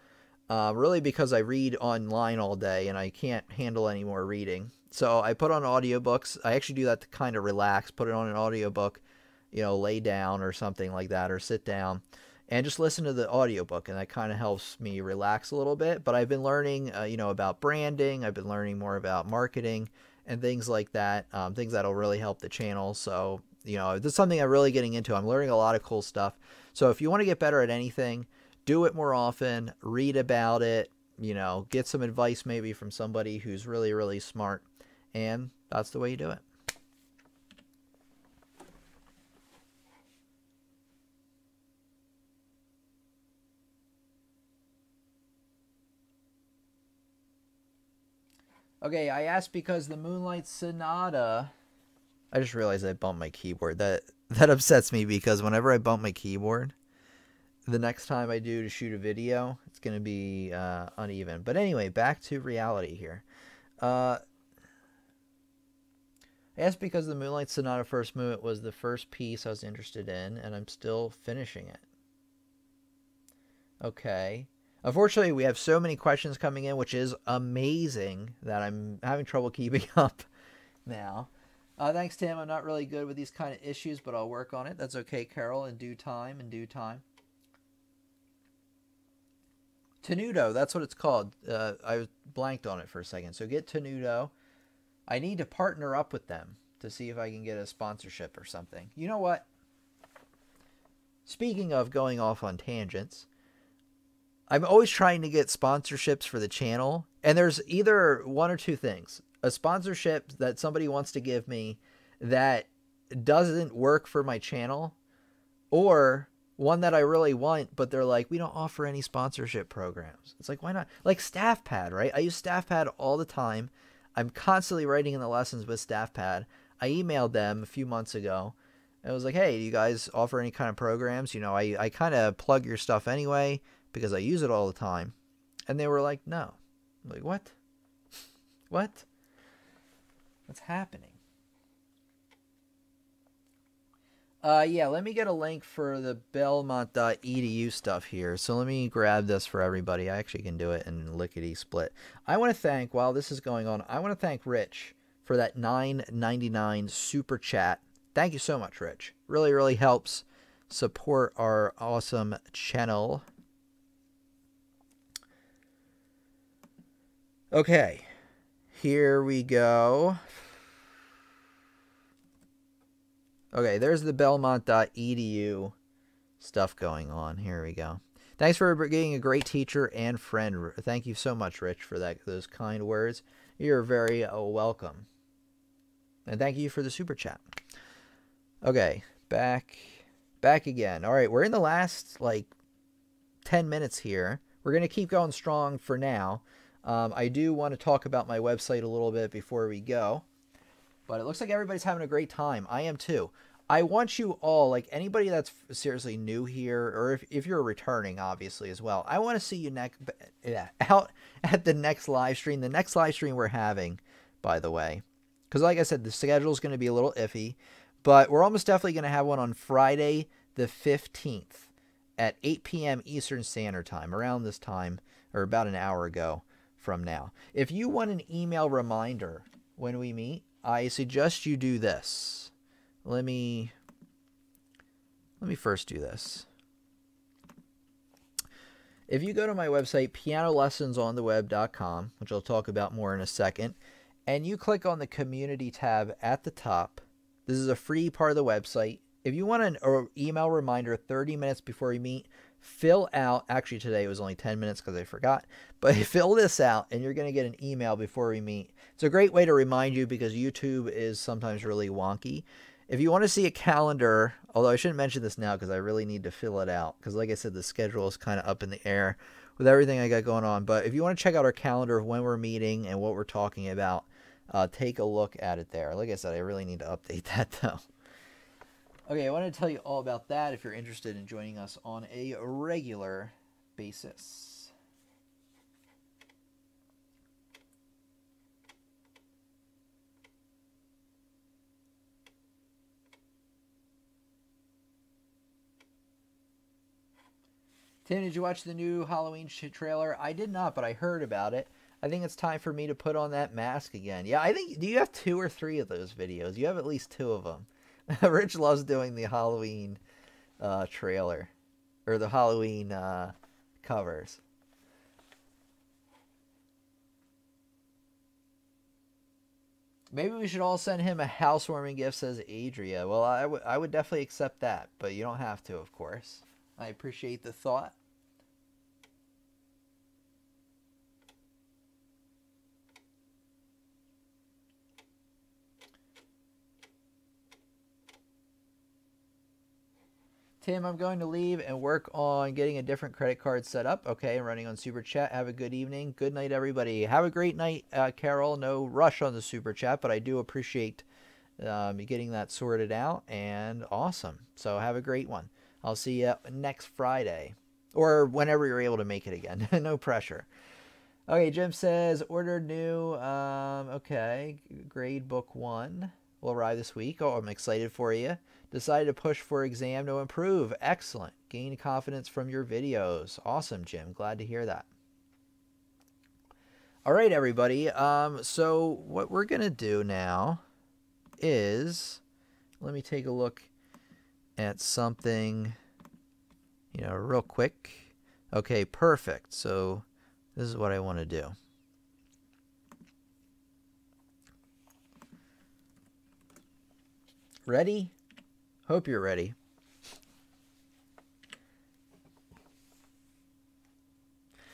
Really because I read online all day and I can't handle any more reading. So I put on audiobooks. I actually do that to kind of relax, put it on an audiobook, lay down or something like that, or sit down and just listen to the audiobook. And that kind of helps me relax a little bit. But I've been learning, about branding. I've been learning more about marketing and things like that. Things that'll really help the channel. So, this is something I'm really getting into. I'm learning a lot of cool stuff. So if you want to get better at anything, do it more often, read about it, get some advice maybe from somebody who's really, really smart, and that's the way you do it. Okay, I asked because the Moonlight Sonata, I just realized I bumped my keyboard. That upsets me because whenever I bump my keyboard, the next time I do to shoot a video, it's going to be uneven. But anyway, back to reality here. I asked because the Moonlight Sonata first movement was the first piece I was interested in, and I'm still finishing it. Okay. Unfortunately, we have so many questions coming in, which is amazing that I'm having trouble keeping up now. Thanks, Tim. I'm not really good with these kind of issues, but I'll work on it. That's okay, Carol. In due time. Tenuto, that's what it's called. I was blanked on it for a second. So get Tenuto. I need to partner up with them to see if I can get a sponsorship or something. You know what? Speaking of going off on tangents, I'm always trying to get sponsorships for the channel. And there's either one or two things. A sponsorship that somebody wants to give me that doesn't work for my channel, or one that I really want, but they're like, we don't offer any sponsorship programs. It's like, why not? Like StaffPad, right? I use StaffPad all the time. I'm constantly writing in the lessons with StaffPad. I emailed them a few months ago. And I was like, hey, do you guys offer any kind of programs? I kind of plug your stuff anyway because I use it all the time. And they were like, no. I'm like, what? What? What's happening? Yeah, let me get a link for the belmont.edu stuff here. So let me grab this for everybody. I actually can do it in lickety-split. I want to thank, while this is going on, I want to thank Rich for that $9.99 super chat. Thank you so much, Rich. Really, really helps support our awesome channel. Okay, here we go. Okay, there's the belmont.edu stuff going on. Here we go. Thanks for being a great teacher and friend. Thank you so much, Rich, for those kind words. You're very welcome. And thank you for the super chat. Okay, back again. All right, we're in the last, 10 minutes here. We're going to keep going strong for now. I do want to talk about my website a little bit before we go. But it looks like everybody's having a great time. I am too. I want you all, anybody that's seriously new here, or if you're returning, obviously, as well, I want to see you out at the next live stream. The next live stream we're having, by the way. Because like I said, the schedule is going to be a little iffy. But we're almost definitely going to have one on Friday the 15th. at 8 p.m. Eastern Standard Time, around this time, or about an hour ago from now. If you want an email reminder when we meet, I suggest you do this. Let me first do this. If you go to my website, pianolessonsontheweb.com, which I'll talk about more in a second, and you click on the community tab at the top, this is a free part of the website. If you want an email reminder 30 minutes before we meet, fill out, actually today it was only 10 minutes because I forgot, but fill this out and you're going to get an email before we meet. It's a great way to remind you because YouTube is sometimes really wonky. If you want to see a calendar, although I shouldn't mention this now because I really need to fill it out because like I said, the schedule is kind of up in the air with everything I got going on. But if you want to check out our calendar of when we're meeting and what we're talking about, take a look at it there. Like I said, I really need to update that though. Okay, I want to tell you all about that if you're interested in joining us on a regular basis. Tim, did you watch the new Halloween trailer? I did not, but I heard about it. I think it's time for me to put on that mask again. Yeah, I think, do you have 2 or 3 of those videos? You have at least 2 of them. Rich loves doing the Halloween trailer, or the Halloween covers. Maybe we should all send him a housewarming gift, says Adria. Well, I would definitely accept that, but you don't have to, of course. I appreciate the thought. Tim, I'm going to leave and work on getting a different credit card set up. Okay, I'm running on Super Chat. Have a good evening. Good night, everybody. Have a great night, Carol. No rush on the Super Chat, but I do appreciate getting that sorted out. And awesome. So have a great one. I'll see you next Friday. Or whenever you're able to make it again. No pressure. Okay, Jim says, ordered new. Okay, grade book 1 will arrive this week. Oh, I'm excited for you. Decided to push for exam to improve. Excellent. Gain confidence from your videos. Awesome, Jim. Glad to hear that. All right, everybody. So what we're going to do now is, let me take a look at something, real quick. Okay, perfect. So this is what I want to do. Ready? Hope you're ready.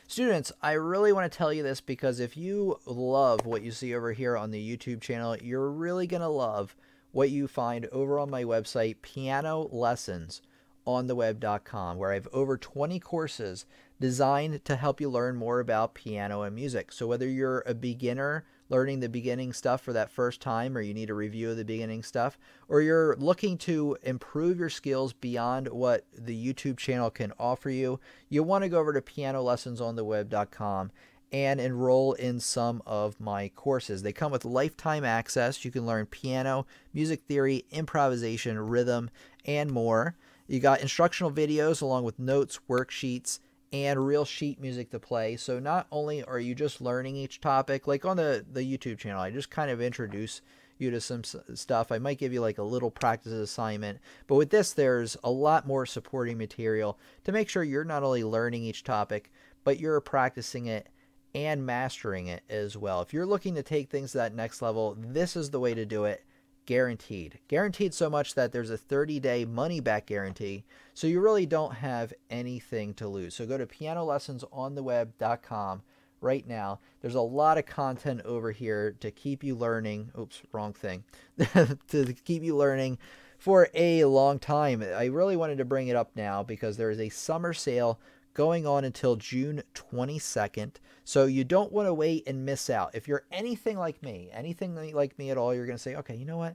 Students, I really want to tell you this because if you love what you see over here on the YouTube channel, you're really going to love what you find over on my website, pianolessonsontheweb.com, where I have over 20 courses designed to help you learn more about piano and music. So whether you're a beginner learning the beginning stuff for that first time, or you need a review of the beginning stuff, or you're looking to improve your skills beyond what the YouTube channel can offer you, you want to go over to pianolessonsontheweb.com and enroll in some of my courses. They come with lifetime access. You can learn piano, music theory, improvisation, rhythm, and more. You got instructional videos along with notes, worksheets, and real sheet music to play. So not only are you just learning each topic, like on the YouTube channel, I just kind of introduce you to some stuff. I might give you like a little practice assignment, but with this, there's a lot more supporting material to make sure you're not only learning each topic, but you're practicing it and mastering it as well. If you're looking to take things to that next level, this is the way to do it. Guaranteed. Guaranteed so much that there's a 30-day money-back guarantee, so you really don't have anything to lose. So go to pianolessonsontheweb.com right now. There's a lot of content over here to keep you learning. Oops, wrong thing. To keep you learning for a long time. I really wanted to bring it up now because there is a summer sale going on until June 22nd. So you don't want to wait and miss out. If you're anything like me at all, you're going to say, okay, you know what?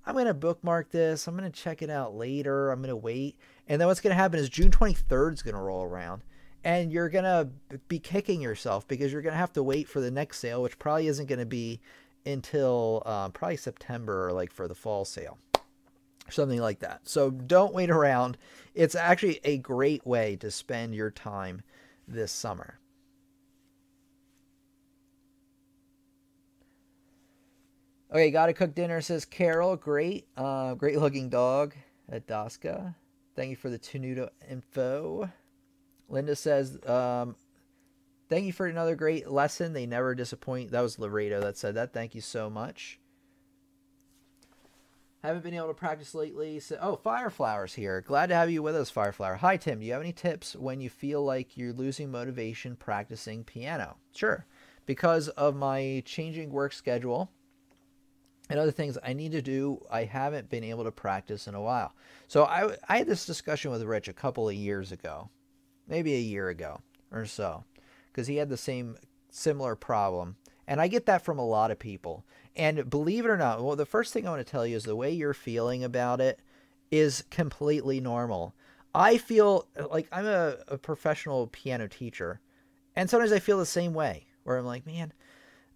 I'm going to bookmark this. I'm going to check it out later. I'm going to wait. And then what's going to happen is June 23rd is going to roll around. And you're going to be kicking yourself because you're going to have to wait for the next sale, which probably isn't going to be until probably September or like for the fall sale. something like that. So don't wait around. It's actually a great way to spend your time this summer. Okay, gotta cook dinner, says Carol. Great. Great looking dog at Daska. Thank you for the Tenuto info. Linda says, thank you for another great lesson. They never disappoint. That was Laredo that said that. Thank you so much. Haven't been able to practice lately. So, oh, Fireflower's here. Glad to have you with us, Fireflower. Hi, Tim. Do you have any tips when you feel like you're losing motivation practicing piano? Sure. Because of my changing work schedule and other things I need to do, I haven't been able to practice in a while. So I had this discussion with Rich a couple of years ago, maybe a year ago or so, because he had the similar problem. And I get that from a lot of people. And believe it or not, well, the first thing I want to tell you is the way you're feeling about it is completely normal. I feel like I'm a professional piano teacher, and sometimes I feel the same way, where I'm like, man,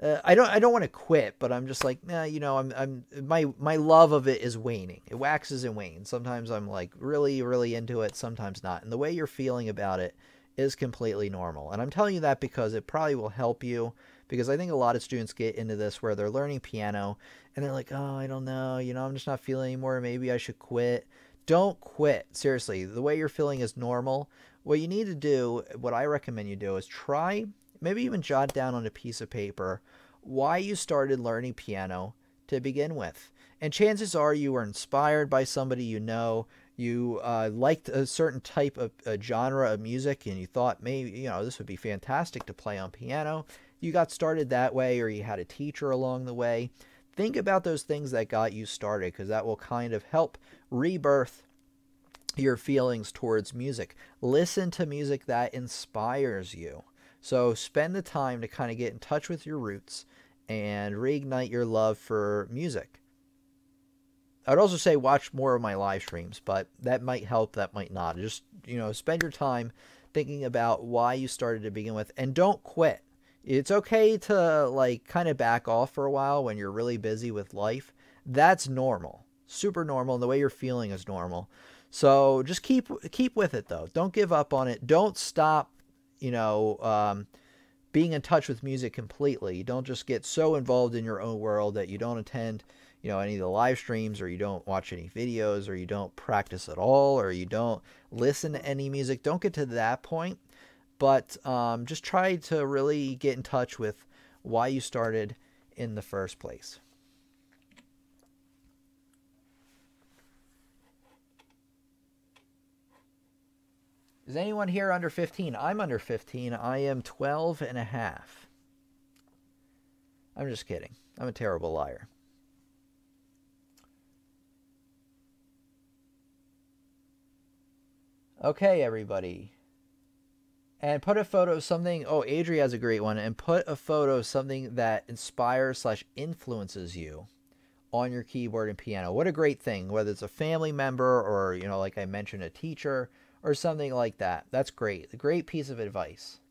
I don't want to quit, but I'm just like, nah, my love of it is waning. It waxes and wanes. Sometimes I'm like really, really into it, sometimes not. And the way you're feeling about it is completely normal. And I'm telling you that because it probably will help you, because I think a lot of students get into this where they're learning piano and they're like, oh, I don't know, I'm just not feeling anymore. Maybe I should quit. Don't quit. Seriously, the way you're feeling is normal. What you need to do, what I recommend you do, is try, maybe even jot down on a piece of paper why you started learning piano to begin with. And chances are you were inspired by somebody you liked a certain type of genre of music, and you thought maybe, this would be fantastic to play on piano. You got started that way, or you had a teacher along the way. Think about those things that got you started, because that will kind of help rebirth your feelings towards music. Listen to music that inspires you. So spend the time to kind of get in touch with your roots and reignite your love for music. I would also say watch more of my live streams, but that might help, that might not. Just, spend your time thinking about why you started to begin with, and don't quit. It's okay to kind of back off for a while when you're really busy with life. That's normal. Super normal, and the way you're feeling is normal. So just keep with it, though. Don't give up on it. Don't stop, being in touch with music completely. Don't just get so involved in your own world that you don't attend, any of the live streams, or you don't watch any videos, or you don't practice at all, or you don't listen to any music. Don't get to that point, but just try to really get in touch with why you started in the first place. Is anyone here under 15? I'm under 15. I am 12 and a half. I'm just kidding. I'm a terrible liar. Okay, everybody. And put a photo of something. Oh, Adri has a great one. And put a photo of something that inspires / influences you on your keyboard and piano. What a great thing. Whether it's a family member or, like I mentioned, a teacher or something like that. That's great. A great piece of advice.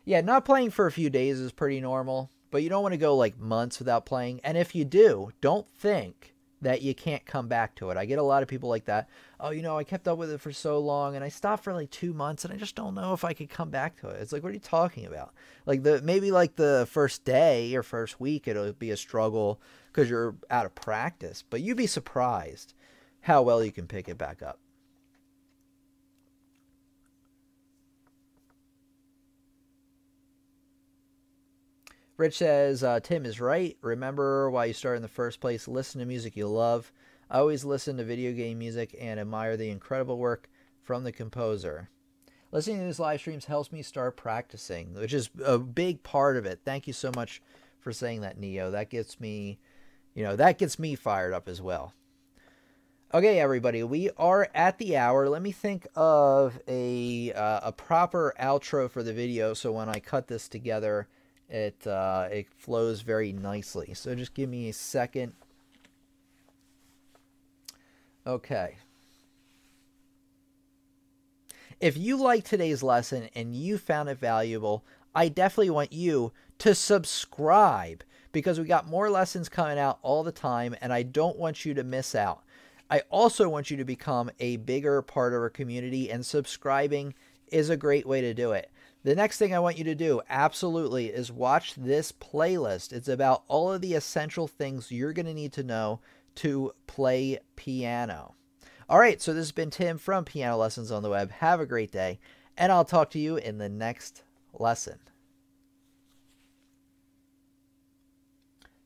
Yeah, not playing for a few days is pretty normal, but you don't want to go months without playing. And if you do, don't think that you can't come back to it. I get a lot of people like that. Oh, I kept up with it for so long and I stopped for 2 months and I just don't know if I could come back to it. It's like, what are you talking about? Maybe the first day or first week, it'll be a struggle because you're out of practice, but you'd be surprised how well you can pick it back up. Rich says, Tim is right. Remember why you started in the first place. Listen to music you love. I always listen to video game music and admire the incredible work from the composer. Listening to these live streams helps me start practicing, which is a big part of it. Thank you so much for saying that, Neo. That gets me, fired up as well. Okay, everybody, we are at the hour. Let me think of a proper outro for the video so when I cut this together, it flows very nicely. So just give me a second. Okay. If you liked today's lesson and you found it valuable, I definitely want you to subscribe because we got more lessons coming out all the time, and I don't want you to miss out. I also want you to become a bigger part of our community, and subscribing is a great way to do it. The next thing I want you to do, absolutely, is watch this playlist. It's about all of the essential things you're going to need to know to play piano. All right, so this has been Tim from Piano Lessons on the Web. Have a great day, and I'll talk to you in the next lesson.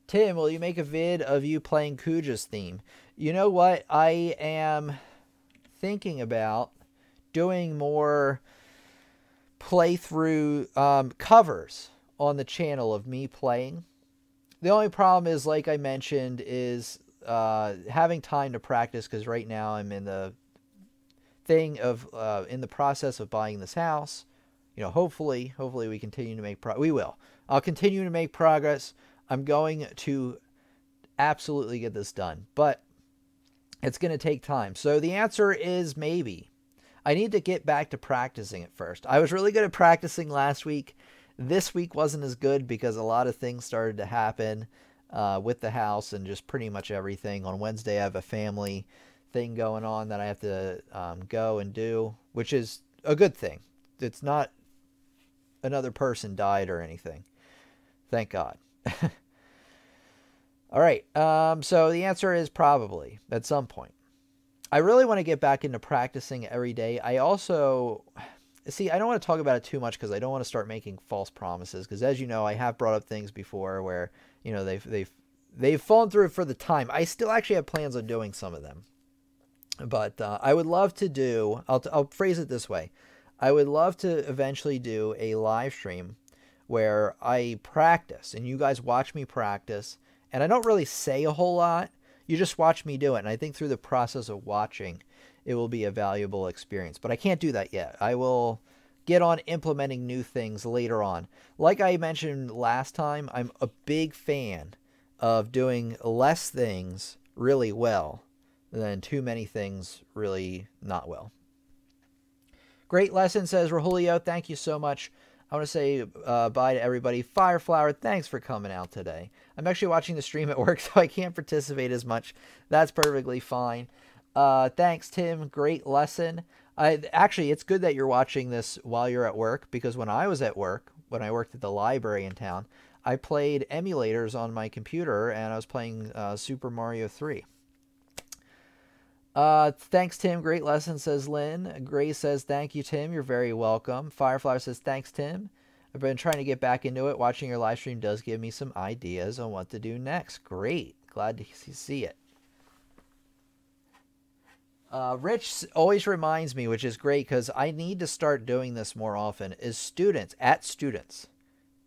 Tim, will you make a vid of you playing Kuja's theme? You know what? I am thinking about doing more playthrough covers on the channel of me playing. The only problem is, like I mentioned, is having time to practice, because right now I'm in the thing of in the process of buying this house. You know, hopefully we continue to make we will. I'll continue to make progress. I'm going to absolutely get this done, but it's going to take time. So the answer is maybe. I need to get back to practicing it first. I was really good at practicing last week. This week wasn't as good because a lot of things started to happen with the house and just pretty much everything. On Wednesday, I have a family thing going on that I have to go and do, which is a good thing. It's not another person died or anything. Thank God. All right. So the answer is probably at some point. I really want to get back into practicing every day. I also, see, I don't want to talk about it too much because I don't want to start making false promises. Because as you know, I have brought up things before where, you know, they've fallen through for the time. I still actually have plans on doing some of them. But I would love to do, I'll phrase it this way. I would love to eventually do a live stream where I practice and you guys watch me practice. And I don't really say a whole lot. You just watch me do it. And I think through the process of watching, it will be a valuable experience. But I can't do that yet. I will get on implementing new things later on. Like I mentioned last time, I'm a big fan of doing less things really well than too many things really not well. Great lesson, says Rahulio. Thank you so much. I want to say bye to everybody. Fireflower, thanks for coming out today. I'm actually watching the stream at work, so I can't participate as much. That's perfectly fine. Thanks, Tim. Great lesson. Actually, it's good that you're watching this while you're at work, because when I was at work, when I worked at the library in town, I played emulators on my computer, and I was playing Super Mario 3. Thanks, Tim. Great lesson, says Lynn. Gray says, thank you, Tim. You're very welcome. Fireflower says, thanks, Tim. I've been trying to get back into it. Watching your live stream does give me some ideas on what to do next. Great. Glad to see it. Rich always reminds me, which is great because I need to start doing this more often, is students,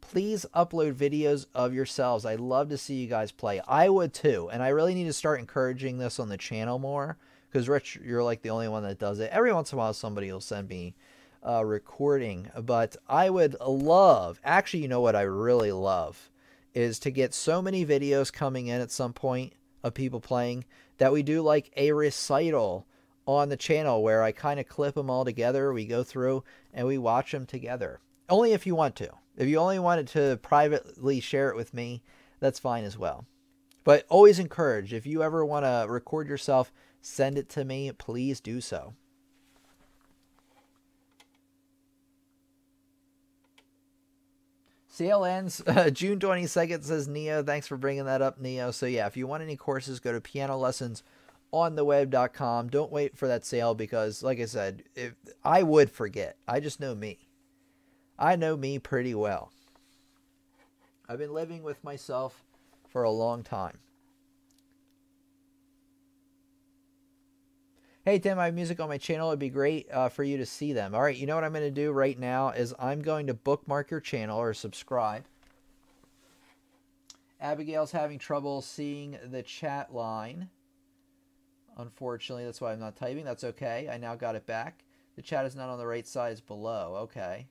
please upload videos of yourselves. I love to see you guys play. I would too. And I really need to start encouraging this on the channel more. Because, Rich, you're like the only one that does it. Every once in a while, somebody will send me a recording. But I would love, actually, you know what I really love, is to get so many videos coming in at some point of people playing that we do like a recital on the channel where I kind of clip them all together. We go through and we watch them together. Only if you want to. If you only wanted to privately share it with me, that's fine as well. But always encourage, if you ever want to record yourself, send it to me. Please do so. Sale ends June 22nd, says Neo. Thanks for bringing that up, Neo. So yeah, if you want any courses, go to pianolessonsontheweb.com. Don't wait for that sale because, like I said, I would forget. I just know me. I know me pretty well. I've been living with myself for a long time. Hey, Tim, I have music on my channel. It'd be great for you to see them. All right, you know what I'm going to do right now is I'm going to bookmark your channel or subscribe. Abigail's having trouble seeing the chat line. Unfortunately, that's why I'm not typing. That's okay. I now got it back. The chat is not on the right side. It's below. Okay.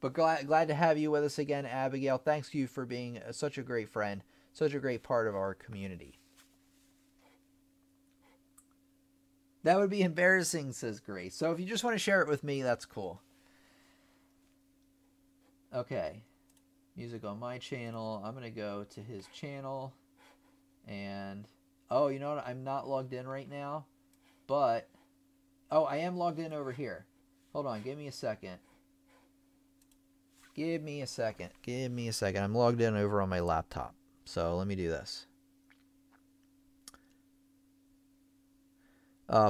But glad to have you with us again, Abigail. Thanks to you for being such a great friend, such a great part of our community. That would be embarrassing, says Grace. So if you just want to share it with me, that's cool. Okay. Music on my channel. I'm going to go to his channel. And, oh, you know what? I'm not logged in right now. But, oh, I am logged in over here. Hold on. Give me a second. Give me a second. Give me a second. I'm logged in over on my laptop. So let me do this.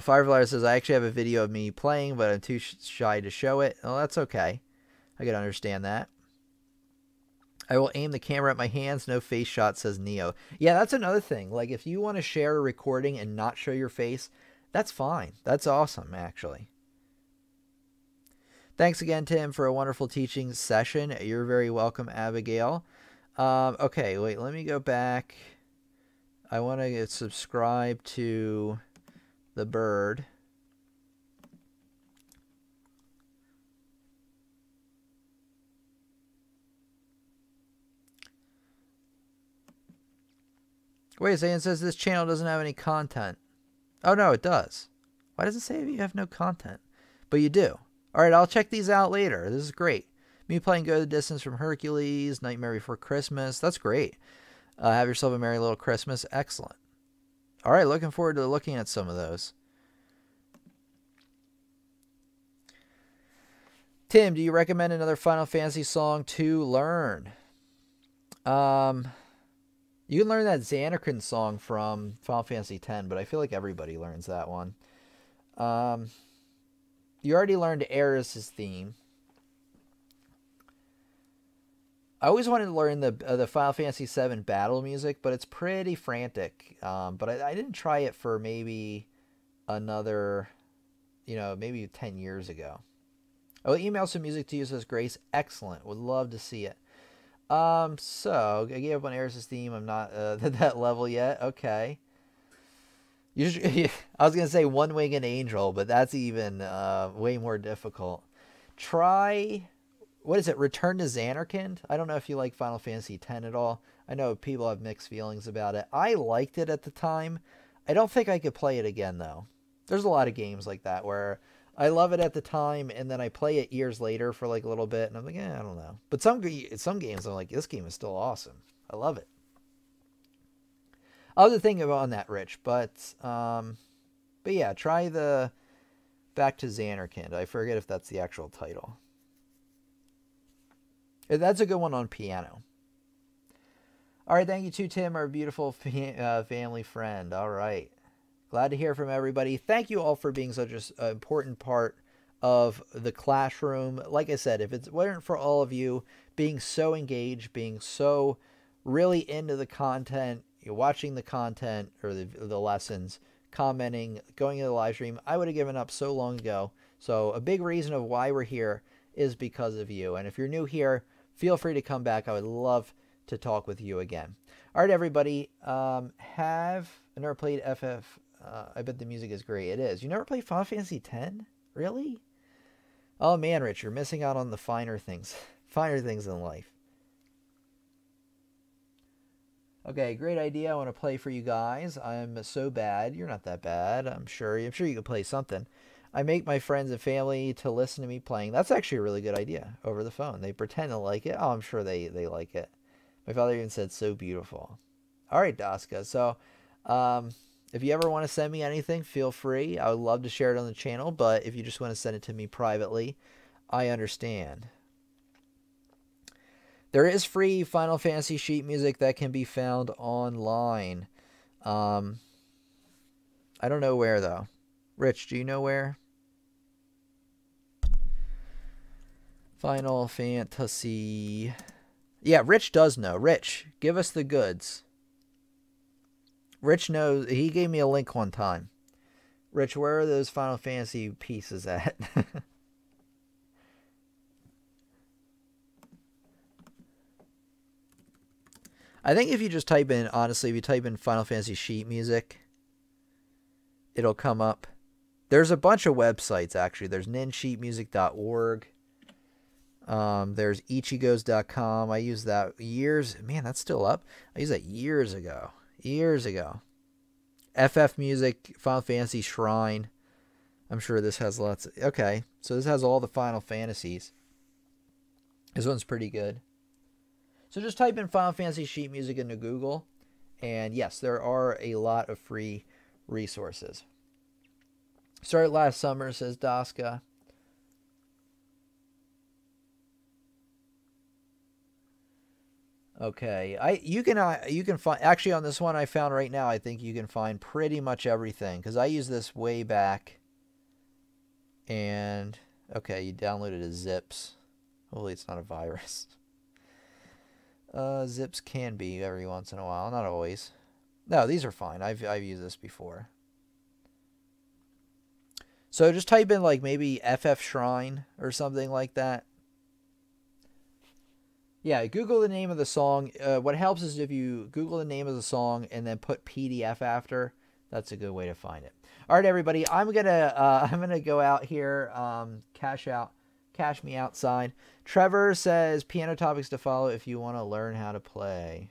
Firefly says, I actually have a video of me playing, but I'm too shy to show it. Oh, that's okay. I can understand that. I will aim the camera at my hands. No face shot, says Neo. Yeah, that's another thing. Like, if you want to share a recording and not show your face, that's fine. That's awesome, actually. Thanks again, Tim, for a wonderful teaching session. You're very welcome, Abigail. Okay, wait, let me go back. I want to subscribe to the bird. Wait a second, it says this channel doesn't have any content. Oh, no, it does. Why does it say you have no content? But you do. All right, I'll check these out later. This is great. Me playing Go the Distance from Hercules, Nightmare Before Christmas. That's great. Have yourself a merry little Christmas. Excellent. All right, looking forward to looking at some of those. Tim, do you recommend another Final Fantasy song to learn? You can learn that Xanarkand song from Final Fantasy X, but I feel like everybody learns that one. You already learned Eris's theme. I always wanted to learn the Final Fantasy VII battle music, but it's pretty frantic. But I didn't try it for maybe another, maybe 10 years ago. Oh, email some music to you, says Grace. Excellent. Would love to see it. So I gave up on Eris's theme. I'm not at that level yet. Okay. I was going to say One Winged Angel, but that's even way more difficult. Try, what is it, Return to Xanarkand? I don't know if you like Final Fantasy X at all. I know people have mixed feelings about it. I liked it at the time. I don't think I could play it again, though. There's a lot of games like that where I love it at the time, and then I play it years later for like a little bit, and I'm like, I don't know. But some games, I'm like, this game is still awesome. I love it. I'll have to think about that, Rich. But yeah, try the Back to Xanarkand. I forget if that's the actual title. That's a good one on piano. All right, thank you to Tim, our beautiful family friend. All right. Glad to hear from everybody. Thank you all for being such an important part of the classroom. Like I said, if it weren't for all of you being so engaged, being so really into the content, you're watching the content or the lessons, commenting, going to the live stream, I would have given up so long ago. So a big reason of why we're here is because of you. And if you're new here, feel free to come back. I would love to talk with you again. All right, everybody. I never played FF. I bet the music is great. It is. You never played Final Fantasy X? Really? Oh man, Rich, you're missing out on the finer things. Finer things in life. Okay, great idea. I want to play for you guys. I'm so bad. You're not that bad. I'm sure you can play something. I make my friends and family to listen to me playing. That's actually a really good idea over the phone. They pretend to like it. Oh, I'm sure they like it. My father even said, so beautiful. All right, Daska. So, if you ever want to send me anything, feel free. I would love to share it on the channel, but if you just want to send it to me privately, I understand. There is free Final Fantasy sheet music that can be found online. I don't know where, though. Rich, do you know where? Final Fantasy. Yeah, Rich does know. Rich, give us the goods. Rich knows. He gave me a link one time. Rich, where are those Final Fantasy pieces at? I think if you just type in, honestly, if you type in Final Fantasy sheet music, it'll come up. There's a bunch of websites, actually. There's ninsheetmusic.org. There's ichigos.com. I used that years. Man, that's still up. I used that years ago. FF Music, Final Fantasy Shrine. I'm sure this has lots. Okay, so this has all the Final Fantasies. This one's pretty good. So just type in Final Fantasy sheet music into Google. And yes, there are a lot of free resources. Started last summer, says Daska. Okay, you can find, actually on this one I found right now. I think you can find pretty much everything because I used this way back. And okay, you downloaded as zips. Hopefully it's not a virus. Zips can be every once in a while, not always. No, these are fine. I've used this before. So just type in like maybe FF Shrine or something like that. Yeah, Google the name of the song. What helps is if you Google the name of the song and then put PDF after. That's a good way to find it. All right, everybody. I'm gonna go out here. Cash me outside. Trevor says piano topics to follow if you want to learn how to play.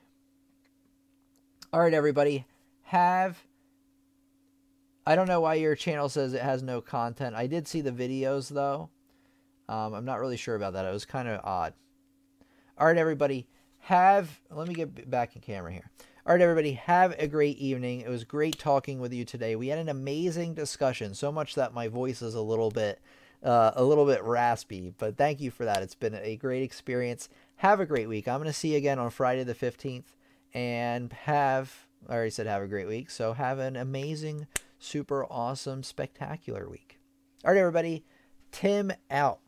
All right, everybody. I don't know why your channel says it has no content. I did see the videos though. I'm not really sure about that. It was kind of odd. All right, everybody. Let me get back in camera here. All right, everybody. Have a great evening. It was great talking with you today. We had an amazing discussion, so much that my voice is a little bit raspy, but thank you for that. It's been a great experience. Have a great week. I'm going to see you again on Friday the 15th, and I already said have a great week, so have an amazing, super awesome, spectacular week. All right, everybody. Tim out.